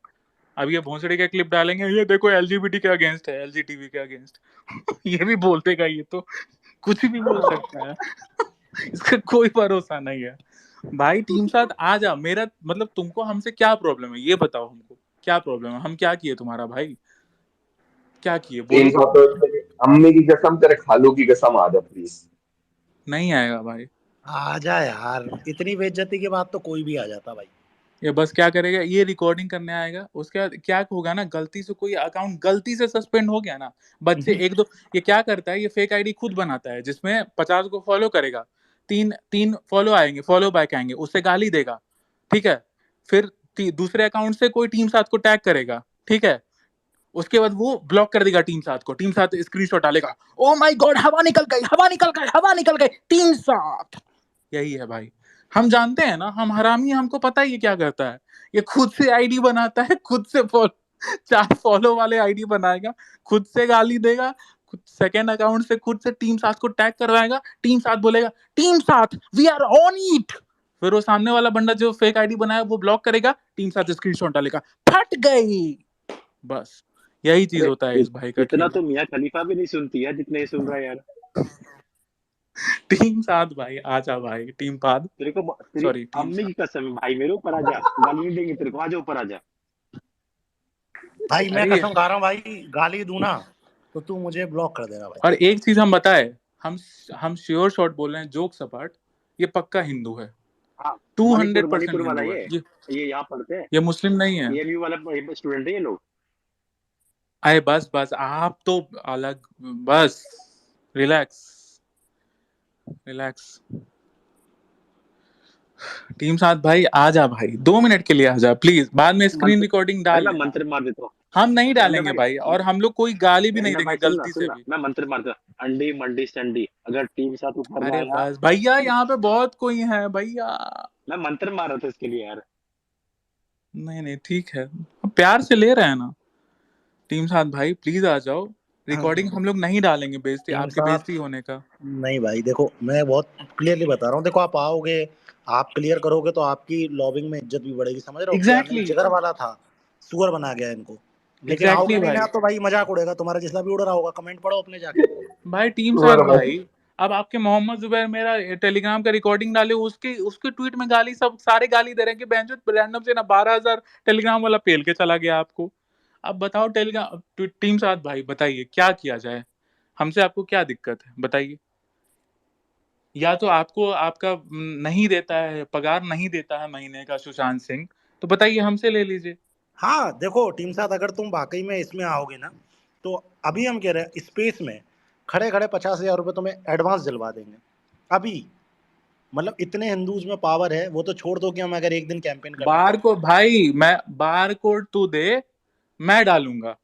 Speaker 1: अब ये भोंसड़ी का क्लिप डालेंगे, ये देखो एलजीबीटी के अगेंस्ट है, एलजीटीवी के अगेंस्ट ये भी बोल देगा, ये तो कुछ भी बोल सकता है इसका कोई भरोसा नहीं है भाई। टीम साथ आ जा, मेरा मतलब तुमको हमसे क्या प्रॉब्लम है, ये बताओ हमको क्या प्रॉब्लम है, हम क्या किए तुम्हारा भाई, क्या किए
Speaker 5: टीम
Speaker 1: बोलो।
Speaker 5: साथ तो अम्मी की कसम, तेरे खालू की कसम, आ जा प्लीज।
Speaker 1: नहीं आएगा भाई,
Speaker 4: आजा यार, इतनी बेइज्जती के बाद तो कोई भी आ जाता भाई।
Speaker 1: ये बस क्या करेगा, ये रिकॉर्डिंग करने आएगा, उसके बाद क्या होगा ना, गलती से कोई अकाउंट गलती से सस्पेंड हो गया ना, बच्चे एक दो, ये क्या करता है, ये फेक आईडी खुद बनाता है जिसमें 50 को फॉलो करेगा, तीन तीन फॉलो आएंगे, फॉलो बैक आएंगे, उससे गाली देगा, ठीक है, फिर दूसरे अकाउंट से कोई टीम साथ को टैग करेगा, ठीक है, उसके बाद वो ब्लॉक कर देगा टीम साथ को, टीम साथ स्क्रीनशॉट डालेगा, ओ माय गॉड हवा निकल गई, हवा निकल गई, हवा निकल गई, टीम साथ। यही है भाई, हम जानते हैं ना, हम हरामी, हमको पता ही है क्या करता है, ये खुद से आईडी बनाता है, खुद से 4 फॉलो वाले आईडी बनाएगा, खुद से गाली देगा, खुद सेकेंड अकाउंट से खुद से टीम साथ को टैग करवाएगा, टीम साथ बोलेगा टीम साथ वी आर ऑन इट, फिर वो सामने वाला बंदा जो फेक आईडी बनाया वो ब्लॉक करेगा, टीम साथ स्क्रीनशॉट डालेगा, फट गई। बस यही चीज
Speaker 7: अरे
Speaker 1: होता है इस भाई का
Speaker 7: इतना
Speaker 1: खेल।
Speaker 7: तो मियां खलीफा भी नहीं सुनती है जितने ये सुन रहा है यार।
Speaker 1: टीम साथ भाई, आजा भाई, टीम पाद,
Speaker 7: तेरे को तेरी
Speaker 1: सॉरी टीम
Speaker 7: अम्मी
Speaker 1: साथ।
Speaker 7: की कसम है भाई, मेरे ऊपर आ जा, गाली नहीं देंगे तेरे को, आ जा ऊपर आ जा।
Speaker 4: भाई मैं
Speaker 1: अरे
Speaker 4: कसम खा रहा हूँ भाई, गाली दूं ना तो तू मुझे ब्लॉक कर देना भाई।
Speaker 1: और एक चीज हम बताए, हम श्योर शॉट बोल रहे हैं, जोक सपाट, ये पक्का हिंदू है,
Speaker 7: हाँ,
Speaker 1: 200%
Speaker 7: मणिपुर वाला
Speaker 1: हिंदू है
Speaker 7: ये यहाँ पढ़ते हैं,
Speaker 1: ये मुस्लिम नहीं है।
Speaker 7: एएमयू वाला स्टूडेंट है ये लोग।
Speaker 1: अरे बस बस, आप तो अलग, बस रिलैक्स रिलैक्स। टीम साथ भाई आ जा भाई, 2 मिनट के लिए आ जा प्लीज, बाद में स्क्रीन रिकॉर्डिंग
Speaker 7: भाई
Speaker 1: डाल
Speaker 7: मैं
Speaker 1: लेना।
Speaker 7: मंत्र मार देता हूँ।
Speaker 1: हम नहीं
Speaker 7: रैंडम
Speaker 1: डालेंगे भाई, और हम लोग कोई गाली भी नहीं
Speaker 7: रैंडम
Speaker 1: देंगे
Speaker 7: भाई सुनना
Speaker 1: गलती से
Speaker 7: सुनना,
Speaker 1: भी।
Speaker 7: मैं मंत्र मारता हूँ, अंडी मंडी संडी, अगर टीम साथ ऊपर ना
Speaker 1: अरे
Speaker 7: आया।
Speaker 1: बस भैया, यहाँ पे बहुत कोई है भैया।
Speaker 7: मैं मंत्र मार रहा था इसके लिए यार।
Speaker 1: नहीं नहीं ठीक है, हम प्यार से ले रहे हैं ना। टीम साथ भाई प्लीज आ जाओ, रिकॉर्डिंग हम लोग नहीं डालेंगे बेइज्जती,
Speaker 4: टीम
Speaker 1: आपके
Speaker 4: साथ
Speaker 1: बेइज्जती होने का।
Speaker 4: नहीं भाई, देखो मैं बहुत क्लियरली बता रहा हूँ, देखो आप आओगे, आप क्लियर करोगे तो आपकी लॉबिंग में इज्जत भी बढ़ेगी, समझ रहे हो।
Speaker 1: एग्जैक्टली
Speaker 4: जिगर वाला था, सुअर बना गया इनको, लेकिन
Speaker 1: एग्जैक्टली
Speaker 4: आओगे नहीं
Speaker 1: भाई।
Speaker 4: ना तो भाई मजाक उड़ेगा तुम्हारा, जिसला भी उड़ रहा होगा कमेंट पढ़ो अपने जाके।
Speaker 1: भाई टीम साथ भाई, अब आपके मोहम्मद जुबैर मेरा टेलीग्राम का रिकॉर्डिंग डाले, उसके ट्वीट में गाली, सब सारे गाली दे रहे हैं कि बेंचो रैंडम से ना 12,000 टेलीग्राम वाला पेल के चला गया आपको। अब बताओ टेलीग्राम टीम साथ भाई, बताइए क्या किया जाए, हमसे आपको क्या दिक्कत है बताइए। या तो आपको आपका नहीं देता है, पगार नहीं देता है महीने का सुशांत सिंह, तो बताइए हमसे ले लीजिए।
Speaker 4: हाँ देखो टीम साथ, अगर तुम वाकई में इसमें आओगे ना तो अभी हम कह रहे हैं स्पेस में खड़े खड़े 50,000 रुपये तुम्हें एडवांस दिलवा देंगे अभी। मतलब इतने हिंदूज में पावर है, वो तो छोड़ दो कि हम अगर एक दिन कैंपेन करते हैं
Speaker 1: बार को भाई, मैं बार कोड तू दे, मैं डालूंगा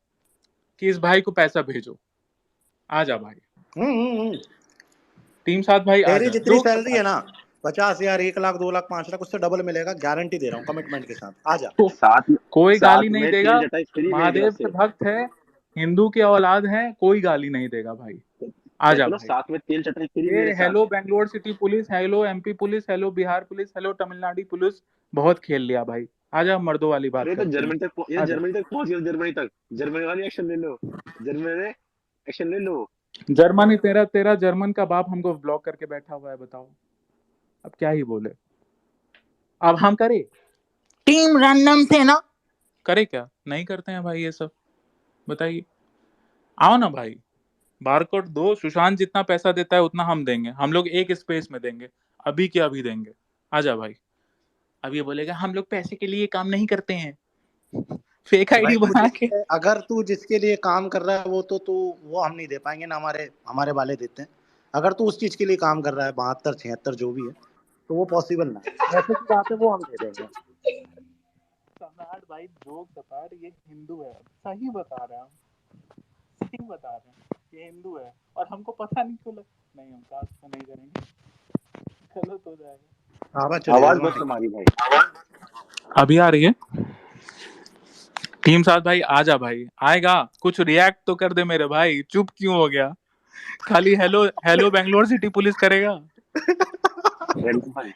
Speaker 1: कि इस भाई को पैसा भेजो, आ जा भाई। टीम साथ भाई आ
Speaker 4: तेरी
Speaker 1: जा,
Speaker 4: जितनी सैलरी है ना, 50,000, 1 लाख, 2 लाख, 5 लाख, उससे डबल मिलेगा, गारंटी दे रहा हूँ कमिटमेंट के साथ, आ जा।
Speaker 1: तो
Speaker 7: साथ
Speaker 1: कोई गाली
Speaker 7: साथ
Speaker 1: नहीं
Speaker 7: में
Speaker 1: देगा,
Speaker 7: तेल जटाई फ्री भेजना
Speaker 1: महादेव के
Speaker 7: उसे।
Speaker 1: भक्त है, हिंदू के औलाद है, कोई गाली नहीं देगा भाई, आ जा
Speaker 7: चलो
Speaker 1: भाई।
Speaker 7: साथ में तेल चटाई फ्री
Speaker 1: ये
Speaker 7: मेरे साथ।
Speaker 1: Hello Bangalore city police, hello MP police, hello Bihar police, hello Tamil Nadu police, बहुत खेल लिया भाई, आ जा, मर्दों वाली बात
Speaker 7: अरे तो
Speaker 1: करते हैं, आ जा।
Speaker 7: जर्मनी तक पहुंच गया, जर्मनी तक, जर्मनी वाली एक्शन ले लो, जर्मनी एक्शन ले लो।
Speaker 1: जर्मनी, तेरा तेरा जर्मन का बाप हमको ब्लॉक करके बैठा हुआ है, बताओ अब क्या ही बोले। अब हम करे टीम रैंडम से ना, करे क्या, नहीं करते हैं भाई ये सब, बताइए। आओ ना भाई, बारकोड दो, सुशांत जितना पैसा देता है उतना हम देंगे, हम लोग एक स्पेस में देंगे, अभी क्या अभी देंगे, आजा भाई। अब ये बोलेगा हम लोग पैसे के लिए काम नहीं करते हैं, फेक
Speaker 4: भाई
Speaker 1: आईडी बना के।
Speaker 4: अगर तू जिसके लिए काम कर रहा है वो तो तू, वो हम नहीं दे पाएंगे ना, हमारे हमारे वाले देते हैं। अगर तू उस चीज के लिए काम कर रहा है, 72 76 जो भी है, तो वो पॉसिबल ना है, ऐसे की बात है वो हम दे देंगे।
Speaker 1: सम्राट भाई जोक अपार्ट, ये हिंदू है, सही बता रहे हैं हम, सही बता रहे हैं, ये हिंदू है और हमको पता नहीं क्यों नहीं, हम कास्ट को नहीं करेंगे, गलत हो जाएगा।
Speaker 7: आवाज बस तुम्हारी भाई।
Speaker 1: अभी आ रही है? टीम साथ भाई आजा भाई, आएगा कुछ रिएक्ट तो कर दे मेरे भाई, चुप क्यों हो गया? खाली hello hello Bangalore city police करेगा।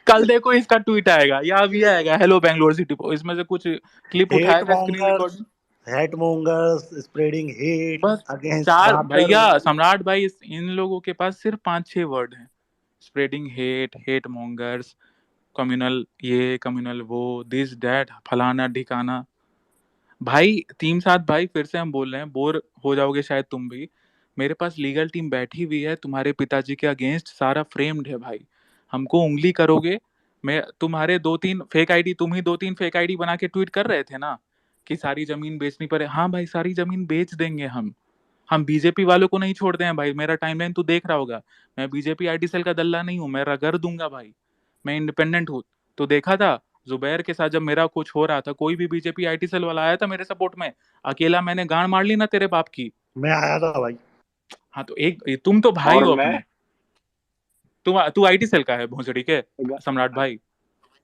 Speaker 1: कल देखो इसका ट्वीट आएगा या अभी आएगा, हेलो बेंगलोर सिटी, इसमें से कुछ क्लिप उठाएगा, screen recording,
Speaker 4: hate mongers spreading hate
Speaker 1: बस
Speaker 4: अगेंस्ट
Speaker 1: चार भैया सम्राट भाई, इन लोगों के पास सिर्फ 5-6 वर्ड हैं, spreading hate, hate mongers, communal ये, कम्युनल वो, दिस दैट, फलाना ढिकाना। भाई टीम साथ भाई, फिर से हम बोल रहे हैं, बोर हो जाओगे शायद तुम भी, मेरे पास लीगल टीम बैठी हुई है तुम्हारे पिताजी के अगेंस्ट, सारा फ्रेम्ड है भाई, हमको उंगली करोगे, मैं तुम्हारे 2-3 फेक आईडी, तुम ही 2-3 फेक आईडी बना के ट्वीट कर रहे थे ना कि सारी जमीन बेचनी पड़े, हाँ भाई सारी जमीन बेच देंगे हम बीजेपी वालों को नहीं छोड़ते हैं भाई, मेरा टाइमलाइन तू देख रहा होगा, मैं बीजेपी आईटी सेल का दल्ला नहीं हूँ, मैं रगड़ दूंगा भाई, मैं इंडिपेंडेंट हूँ। तो देखा था जुबैर के साथ जब मेरा कुछ हो रहा था, कोई भी बीजेपी आईटी सेल वाला आया था मेरे सपोर्ट में, अकेला मैंने गांड मार ली ना तेरे बाप की,
Speaker 4: मैं आया था भाई।
Speaker 1: हाँ तो एक तुम तो भाई हो अपने, तू आईटी सेल का है भोसड़ी के सम्राट भाई।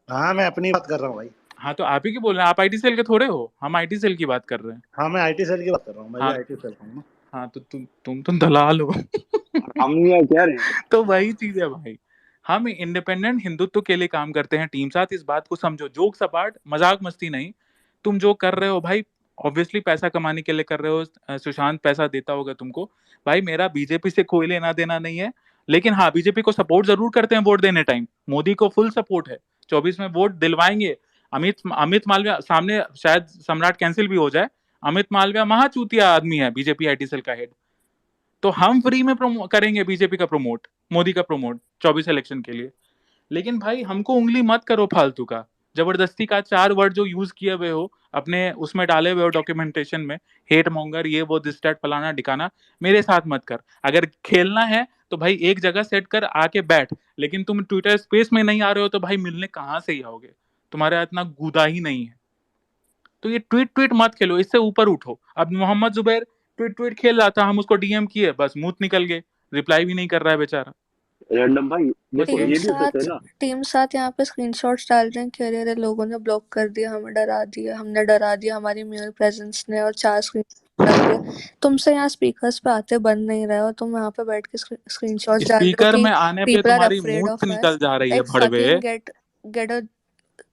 Speaker 4: हाँ मैं अपनी बात कर रहा हूँ भाई।
Speaker 1: हाँ तो आप ही की बोल रहे हैं, आप आईटी सेल के थोड़े हो, हम आईटी सेल की बात कर रहे हैं।
Speaker 4: हाँ मैं आईटी सेल की बात कर रहा हूँ, मैं
Speaker 1: हाँ,
Speaker 4: आईटी सेल का हूँ ना।
Speaker 1: हाँ तो तुम तो दलाल हो
Speaker 7: हम नहीं है क्या रे?
Speaker 1: तो वही चीज है भाई, हम इंडिपेंडेंट हिंदुत्व के लिए काम करते हैं टीम साथ, इस बात को समझो, जोक सपाट, मजाक मस्ती नहीं, तुम जो कर रहे हो भाई ऑब्वियसली पैसा कमाने के लिए कर रहे हो, सुशांत पैसा देता होगा तुमको, भाई मेरा बीजेपी से कोई लेना देना नहीं है, लेकिन हाँ बीजेपी को सपोर्ट जरूर करते हैं वोट देने टाइम, मोदी को फुल सपोर्ट है, 24 में वोट दिलवाएंगे, अमित मालविया सामने, शायद सम्राट कैंसिल भी हो जाए, अमित मालविया महाचूतिया आदमी है बीजेपी आईटी सेल का हेड, तो हम फ्री में करेंगे बीजेपी का प्रमोट, मोदी का प्रमोट 24 इलेक्शन के लिए, लेकिन भाई हमको उंगली मत करो फालतू का, जबरदस्ती का 4 वर्ड जो यूज किए हुए हो अपने उसमें डाले हुए हो डॉक्यूमेंटेशन में, हेट मॉन्गर ये वो दिस दैट फलाना ढिकाना, मेरे साथ मत कर, अगर खेलना है तो भाई एक जगह सेट कर आके बैठ, लेकिन तुम ट्विटर स्पेस में नहीं आ रहे हो तो भाई मिलने कहाँ से ही आओगे, तुम्हारा इतना गुदा ही नहीं है, तो ये ट्वीट मत खेलो, इससे ऊपर उठो। अब मोहम्मद जुबैर ट्वीट खेल रहा था, हम उसको डीएम किए, बस मुंह निकल गए, रिप्लाई भी नहीं कर रहा है बेचारा।
Speaker 7: रैंडम भाई देखो ये भी हो सकता है ना,
Speaker 6: टीम साथ यहाँ पे स्क्रीनशॉट्स डाल रहे हैं, कह रहे हैं लोगों ने ब्लॉक कर दिया, हमें डरा दिया, हमने डरा दिया हमारी मेल प्रेजेंस ने, और 4 स्क्रीन डाल दिया, तुमसे यहाँ स्पीकर्स पे आते बन नहीं रहे हो, तुम यहाँ पे बैठ के स्क्रीनशॉट्स डाल रहे हो
Speaker 1: स्पीकर
Speaker 6: कि
Speaker 1: में आने पे
Speaker 6: पीपल आर
Speaker 1: तुम्हारी
Speaker 6: अफ्रेड
Speaker 1: मूंछ
Speaker 6: ऑफ
Speaker 1: निकल
Speaker 6: अस,
Speaker 1: जा रही है
Speaker 6: लाइक
Speaker 1: भड़वे,
Speaker 6: फकिंग गेट अ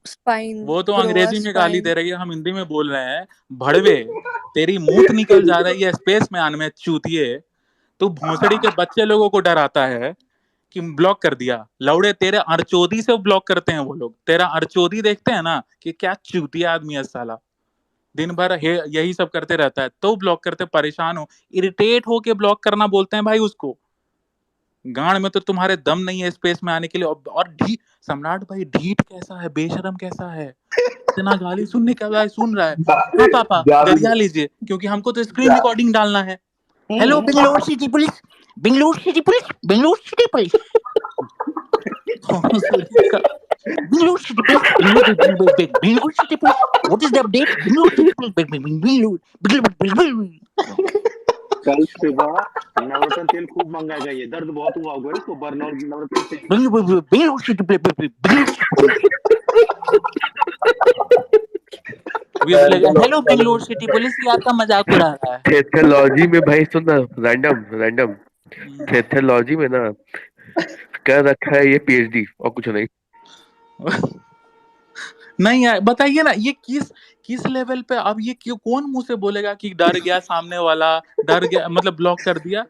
Speaker 6: स्पाइन,
Speaker 1: वो तो
Speaker 6: ग्रो अ
Speaker 1: अंग्रेजी में गाली
Speaker 6: स्पाइन।
Speaker 1: दे रही है, हम हिंदी में बोल रहे हैं, भड़वे तेरी मूंछ निकल जा रही है स्पेस में आने में, चूतिए तू भोसड़ी के बच्चे लोगों को डराता है कि ब्लॉक कर दिया, लौड़े तेरे अरचोदी से ब्लॉक करते हैं वो लोग, तेरा अरचोदी देखते हैं ना कि क्या चूतिया आदमी है साला, दिन भर यही सब करते रहता है, तो ब्लॉक करते, परेशान हो, इरिटेट हो के ब्लॉक करना बोलते हैं भाई उसको, गांड में तो तुम्हारे दम नहीं है स्पेस में आने के लिए, और सम्राट भाई ढीठ कैसा है, बेशरम कैसा है, इतना गाली सुनने का भाई सुन रहा है, हाँ पापा गरिया लीजिए क्योंकि हमको तो स्क्रीन रिकॉर्डिंग डालना है, hello Bangalore city police, Bangalore city police, Bangalore city police Bangalore city police, Bangalore city police, what is the update, Bangalore city police, Bangalore.
Speaker 7: कल सुबह नवरत्न तेल खूब मंगाया जाइए, दर्द बहुत हुआ होगा इसको, बर्नआउट नवरत्न तेल।
Speaker 1: हेलो बेंगलोर सिटी पुलिस, ये आपका मजाक उड़ा रहा है।
Speaker 2: थेथोलॉजी में भाई सुन, रैंडम थेथोलॉजी में ना कर रखा है ये पीएचडी और कुछ नहीं।
Speaker 1: नहीं यार बताइए ना, ये किस लेवल पे, अब ये क्यों, कौन मुंह से बोलेगा कि डर गया सामने वाला, डर गया मतलब ब्लॉक कर दिया,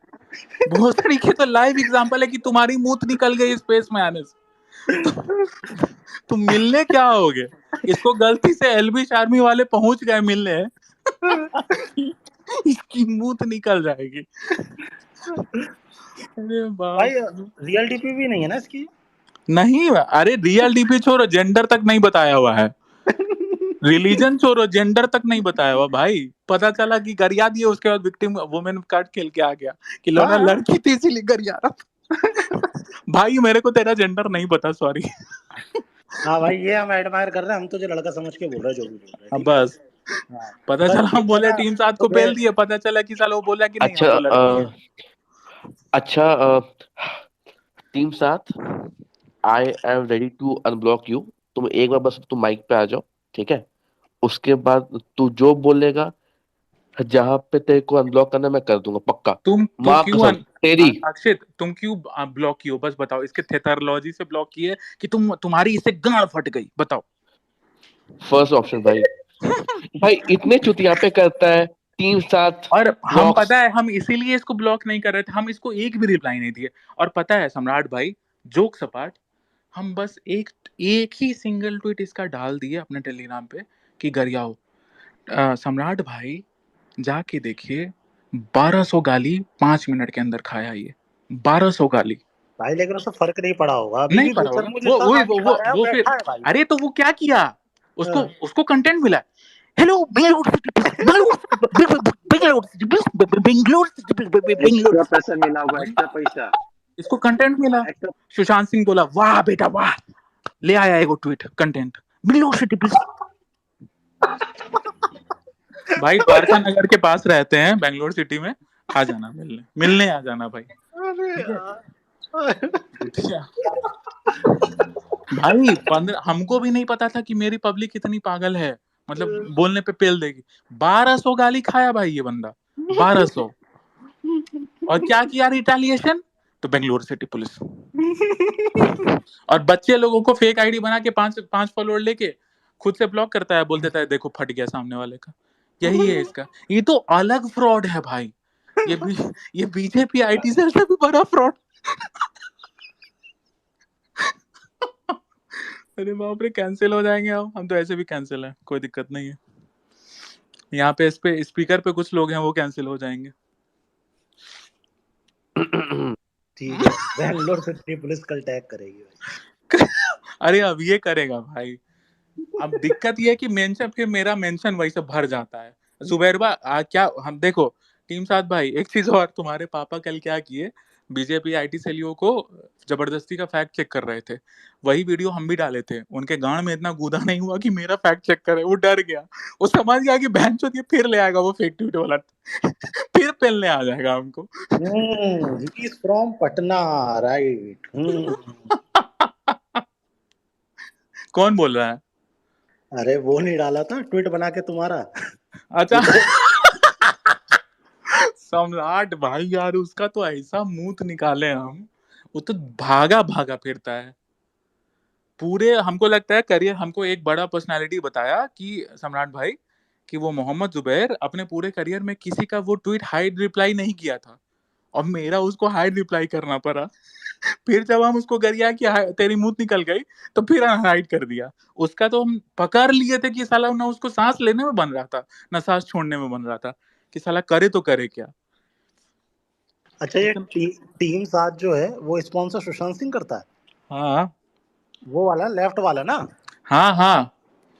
Speaker 1: बहुत तरीके तो लाइव एग्जांपल है कि तुम्हारी मूत निकल गई स्पेस में आने से, तुम मिलने क्या आओगे, इसको गलती से एलबी आर्मी वाले पहुंच गए मिलने इसकी मूत निकल जाएगी। अरे
Speaker 4: भाई रियल डीपी भी नहीं है ना इसकी,
Speaker 1: नहीं अरे रियल डीपी छोड़ो, जेंडर तक नहीं बताया हुआ है, रिलीजन छोड़ो, जेंडर तक नहीं बताया हुआ भाई, पता चला कि गरिया दिए, उसके बाद विक्टिम वुमेन कार्ड खेल के आ गया कि लोना लड़की थी इसीलिए गरिया रहा भाई मेरे को तेरा जेंडर नहीं पता, सॉरी।
Speaker 4: हाँ भाई ये हम एडमायर कर रहे हैं, हम तुझे लड़का समझ के बोल रहे हैं जो भी बोल रहे हैं,
Speaker 1: बस
Speaker 4: हाँ
Speaker 1: पता
Speaker 4: बस
Speaker 1: चला हम
Speaker 4: ठीक है
Speaker 1: बोले
Speaker 4: ना।
Speaker 1: टीम 7
Speaker 4: तो
Speaker 1: को
Speaker 4: मैं
Speaker 1: पेल दिए, पता चला कि साला वो बोला कि नहीं
Speaker 2: अच्छा
Speaker 1: हम तो लड़के हैं।
Speaker 2: अच्छा team 7, I am ready to unblock you. तुम एक बार बस तुम माइक पे आ जाओ, ठीक है? उसके बाद तू जो बोलेगा, जहां पे तेरे को अनब्लॉक करना मैं कर दूंगा, पक्का।
Speaker 1: तुम
Speaker 2: माँ
Speaker 1: क्यों
Speaker 2: कसम तेरी।
Speaker 1: अक्षित तुम क्यों ब्लॉक किए हो, बस बताओ। इसके थेथरोलॉजी से ब्लॉक किए कि तुम्हारी इससे गांड फट गई, बताओ।
Speaker 2: फर्स्ट ऑप्शन भाई। भाई इतने चुतिया पे करता है टीम 7
Speaker 1: और हम
Speaker 2: ब्लॉक्स।
Speaker 1: पता है हम इसीलिए इसको ब्लॉक नहीं कर रहे थे, हम इसको एक भी रिप्लाई नहीं दिए। और पता है सम्राट भाई, जोक सपाट, हम बस एक एक ही सिंगल ट्वीट इसका डाल दिए अपने टेलीग्राम पे कि गरियाओ। सम्राट भाई जाके देखिए, 1200 गाली 5 मिनट के अंदर खाया ये, 1200 गाली।
Speaker 4: भाई लेकिन उससे फर्क नहीं पड़ा होगा, अभी
Speaker 1: नहीं
Speaker 4: भी
Speaker 1: पड़ा होगा,
Speaker 4: बेशर्मो
Speaker 1: वो
Speaker 4: जितना
Speaker 1: वो
Speaker 4: गाली खा
Speaker 1: वो
Speaker 4: रहा है,
Speaker 1: वो फिर,
Speaker 4: बैठा है भाई।
Speaker 1: अरे तो वो क्या किया, उसको
Speaker 4: हाँ।
Speaker 1: उसको कंटेंट मिला। हेलो
Speaker 7: एक्स्ट्रा पैसा मिला होगा, एक्स्ट्रा पैसा,
Speaker 1: इसको कंटेंट मिला।
Speaker 7: एक्स्ट्रा।
Speaker 1: सुशांत सिंह बोला वाह बेटा वाह, ले आया एगो tweet content, Bangalore city please. भाई द्वारका नगर के पास रहते हैं, बेंगलोर सिटी में, आ जाना मिलने आ जाना भाई,
Speaker 4: अरे
Speaker 1: ठीक है?
Speaker 4: यार।
Speaker 1: अच्छा। भाई 15 हमको भी नहीं पता था कि मेरी पब्लिक इतनी पागल है, मतलब बोलने पे पेल देगी। 1200 गाली खाया भाई ये बंदा, 1200। और क्या किया रिटेलिएशन, तो बेंगलोर सिटी पुलिस। और बच्चे लोगों को फेक आईडी बना के 5 फॉलोअर लेके खुद से ब्लॉक करता है, बोल देता है देखो फट गया सामने वाले का। यही है इसका, ये तो अलग फ्रॉड है भाई। ये बीजेपी आईटी सेल से भी बड़ा फ्रॉड। अरे बाप रे, कैंसिल हो जाएंगे हम तो ऐसे भी कैंसिल है, कोई दिक्कत नहीं है। यहाँ पे इस पे स्पीकर पे कुछ लोग हैं, वो कैंसिल हो जाएंगे।
Speaker 4: ठीक है, बेंगलोर सिटी पुलिस कल टैग करेगी भाई।
Speaker 1: अरे अब ये करेगा भाई। अब दिक्कत ये है कि मेंशन, फिर मेरा मेंशन वही से भर जाता है। जुबैरबा क्या हम देखो, टीम 7 भाई एक चीज और, तुम्हारे पापा कल क्या किए, बीजेपी आईटी सेलियो को जबरदस्ती का फैक्ट चेक कर रहे थे। वही वीडियो हम भी डाले थे, उनके गांड में इतना गूदा नहीं हुआ कि मेरा फैक्ट चेक करे, वो डर गया। वो समझ गया कि बहन चोद ये फिर ले आएगा वो फेक ट्वीट वाला। फिर पेलने आ जाएगा हमको।
Speaker 4: He is from Patna, right.
Speaker 1: कौन बोल रहा है?
Speaker 4: अरे वो नहीं डाला था ट्वीट बना के तुम्हारा?
Speaker 1: अच्छा।
Speaker 4: वो
Speaker 1: सम्राट भाई यार, उसका तो ऐसा मुंह निकाले हम, वो तो भागा भागा फिरता है पूरे। हमको लगता है करियर, हमको एक बड़ा पर्सनालिटी बताया कि सम्राट भाई, कि वो मोहम्मद जुबैर अपने पूरे करियर में किसी का वो ट्वीट हाइड रिप्लाई नहीं किया था, और मेरा उसको हाइड रिप्लाई करना पड़ा। फिर जब हम उसको गरिया कि तेरी मुंह निकल गई, तो फिर हाइड कर दिया। उसका तो हम पकड़ लिए थे कि साला ना उसको सांस लेने में बन रहा था, ना सांस छोड़ने में बन रहा था, कि साला करे तो करे क्या।
Speaker 4: अच्छा, ये टीम 7 जो है वो स्पॉन्सर सुशांत सिंह करता है?
Speaker 1: हाँ
Speaker 4: वो वाला लेफ्ट वाला ना?
Speaker 1: हाँ हाँ।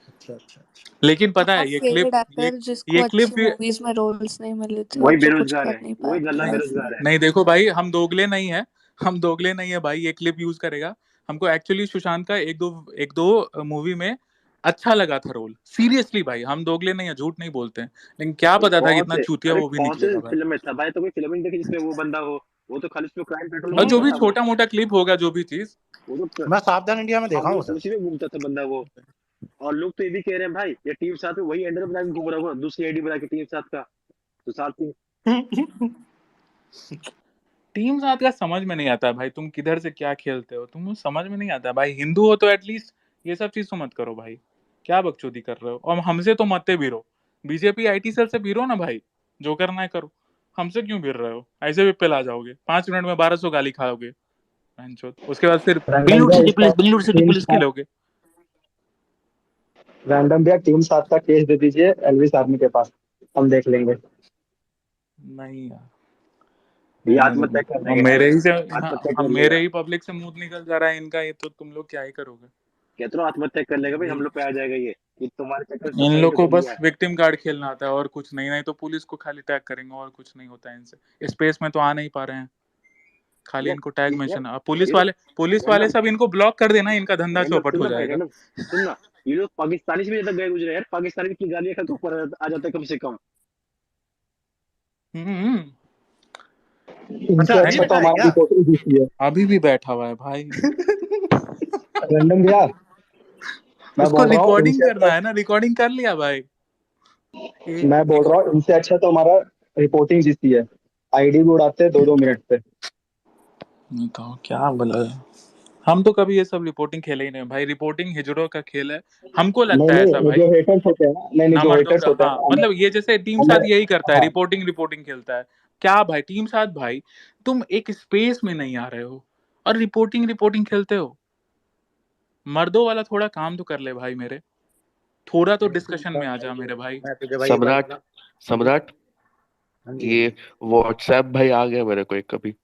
Speaker 4: अच्छा अच्छा अच्छा।
Speaker 1: लेकिन पता है
Speaker 6: फेड एक्टर जिसको
Speaker 1: ये
Speaker 6: अच्छी
Speaker 1: क्लिप
Speaker 6: मूवीज में रोल्स नहीं मिले थे,
Speaker 7: वही
Speaker 6: और जो कुछ
Speaker 7: बेरोजगार
Speaker 6: कर
Speaker 7: है,
Speaker 6: नहीं
Speaker 7: वही
Speaker 6: पाया।
Speaker 7: गला बेरोजगार है।
Speaker 1: नहीं देखो भाई, हम दोगले नहीं है, हम दोगले नहीं है भाई। ये क्लिप यूज करेगा, हमको एक्चुअली सुशांत का एक दो मूवी में अच्छा लगा था रोल। सीरियसली भाई, हम दोगले नहीं है, झूठ नहीं बोलते हैं, लेकिन क्या पता था कि इतना चूतिया वो भी
Speaker 7: कौन से
Speaker 1: निकलेगा भाई।
Speaker 7: फिल्म में था भाई? तो कोई फिल्म नहीं देखी जिसमें वो बंदा हो, वो तो खाली उसमें क्राइम पेट्रोल
Speaker 1: और जो
Speaker 7: घूमता
Speaker 1: भी
Speaker 7: था वो।
Speaker 1: छोटा मोटा क्लिप होगा, जो भी चीज,
Speaker 7: वो तो
Speaker 4: मैं सावधान इंडिया में देखा हूँ
Speaker 7: वो
Speaker 4: सर।
Speaker 7: उसी में घूमता था बंदा वो। और लोग तो ये भी कह रहे हैं भाई, ये टीम 7 में वही एंडर बना के घूम रहा होगा, दूसरी आईडी बना के टीम 7 का। तो 7
Speaker 1: टीम 7 का समझ में नहीं आता भाई, तुम किधर से क्या खेलते हो, तुम समझ में नहीं आता भाई। हिंदू हो तो एटलीस्ट ये सब चीज तो मत करो भाई, क्या बकचोदी कर रहे हो। और हमसे तो मत भिड़ो, बीजेपी आईटी सेल से भिड़ो ना भाई, जो करना है करो। हमसे क्यों भिड़ रहे हो? ऐसे भी पेल आ जाओगे, 5 मिनट में 1200 गाली खाओगे उसके बाद फिर
Speaker 9: रैंडम भैया
Speaker 1: बेंगलुरु सिटी पुलिस खेलोगे।
Speaker 9: रैंडम भैया टीम 7 का केस दे दीजिए एलविस आर्मी के पास, हम देख लेंगे।
Speaker 1: नहीं यार,
Speaker 7: ये
Speaker 1: रहने दो
Speaker 7: आत्महत्या
Speaker 1: मत।
Speaker 7: कर
Speaker 1: हम
Speaker 7: लेगा
Speaker 1: मेरे
Speaker 7: भाई,
Speaker 1: ही से
Speaker 7: आत्महत्या
Speaker 1: हम
Speaker 7: कर
Speaker 1: मेरे
Speaker 7: लेगा।
Speaker 1: ही पब्लिक से मुंह निकल जा रहा है इनका, ये तो तुम लोग क्या ही करोगे।
Speaker 7: कहते रहो आत्महत्या कर लेगा भाई, हम लोग पे आ जाएगा ये कि तुम्हारे चक्कर से
Speaker 1: इन
Speaker 7: साइड
Speaker 1: लोग को
Speaker 7: कर
Speaker 1: बस
Speaker 7: दिया।
Speaker 1: विक्टिम कार्ड खेलना आता है और कुछ नहीं, नहीं तो पुलिस को खाली टैग करेंगे और कुछ नहीं होता है इनसे। स्पेस में तो आ नहीं पा रहे हैं, खाली
Speaker 7: यार
Speaker 1: इनको टैग
Speaker 7: यार
Speaker 1: मेंशन। पुलिस
Speaker 7: ये तो
Speaker 1: वाले सब इनको ब्लॉक कर देना, इनका धंधा
Speaker 7: रैंडम
Speaker 1: चौपट
Speaker 7: सुन
Speaker 1: हो
Speaker 7: ना भाई,
Speaker 1: जाएगा।
Speaker 7: रैंडम सुन ना, ये लोग पाकिस्तानी से भी ज्यादा गए गुजरे यार, पाकिस्तानी की गालियां खा के ऊपर आ जाता है कम से कम।
Speaker 1: हम्म।
Speaker 9: इनसे
Speaker 4: अच्छा,
Speaker 1: नहीं
Speaker 9: अच्छा
Speaker 4: अभी
Speaker 9: तो
Speaker 4: बैठा है
Speaker 9: हमारा
Speaker 4: क्या?
Speaker 9: रिपोर्टिंग जीती है।
Speaker 1: अभी भी बैठा हुआ है भाई।
Speaker 9: रैंडम भैया, मैं
Speaker 1: उसको
Speaker 9: बोल रहा हूँ
Speaker 1: रिकॉर्डिंग
Speaker 9: इनसे
Speaker 1: करना
Speaker 9: अच्छा,
Speaker 1: है ना, रिकॉर्डिंग कर लिया भाई।
Speaker 9: मैं बोल रहा हूँ इनसे अच्छा तो हमारा रिपोर्टिंग जीती है। आईडी भी उड़ाते हैं 2-2 मिनट पे।
Speaker 1: तो क्या बोला, हम तो कभी ये सब रिपोर्टिंग खेले ही नहीं भाई। रिपोर्टिंग हिजड़ों का खेल है, हमको
Speaker 9: नहीं
Speaker 1: लगता है ऐसा
Speaker 9: नहीं,
Speaker 1: भाई।
Speaker 9: जो हेटर्स होते हैं ना, नहीं नहीं, जो
Speaker 1: नामर्दों
Speaker 9: हेटर्स
Speaker 1: का,
Speaker 9: होते हैं
Speaker 1: हाँ
Speaker 9: ना, हमें
Speaker 1: मतलब ये जैसे टीम
Speaker 9: हमें
Speaker 1: साथ यही करता है,
Speaker 9: हाँ,
Speaker 1: रिपोर्टिंग रिपोर्टिंग खेलता है। क्या भाई टीम साथ भाई, तुम एक स्पेस में नहीं आ रहे हो और रिपोर्टिंग रिपोर्टिंग खेलते हो। मर्दों वाला थोड़ा काम तो कर ले भाई मेरे, थोड़ा तो
Speaker 4: नहीं, तू
Speaker 1: डिस्कशन में
Speaker 4: कर
Speaker 1: आ
Speaker 4: भाई
Speaker 1: जा
Speaker 4: ये।
Speaker 1: मेरे भाई।
Speaker 4: मैं तुझे भाई एक बात
Speaker 2: सम्राट,
Speaker 4: बता।
Speaker 2: सम्राट,
Speaker 4: हाँ जी, हाँ
Speaker 2: ये
Speaker 4: जी।
Speaker 2: व्हाट्सएप भाई आ गया मेरे को एक कभी।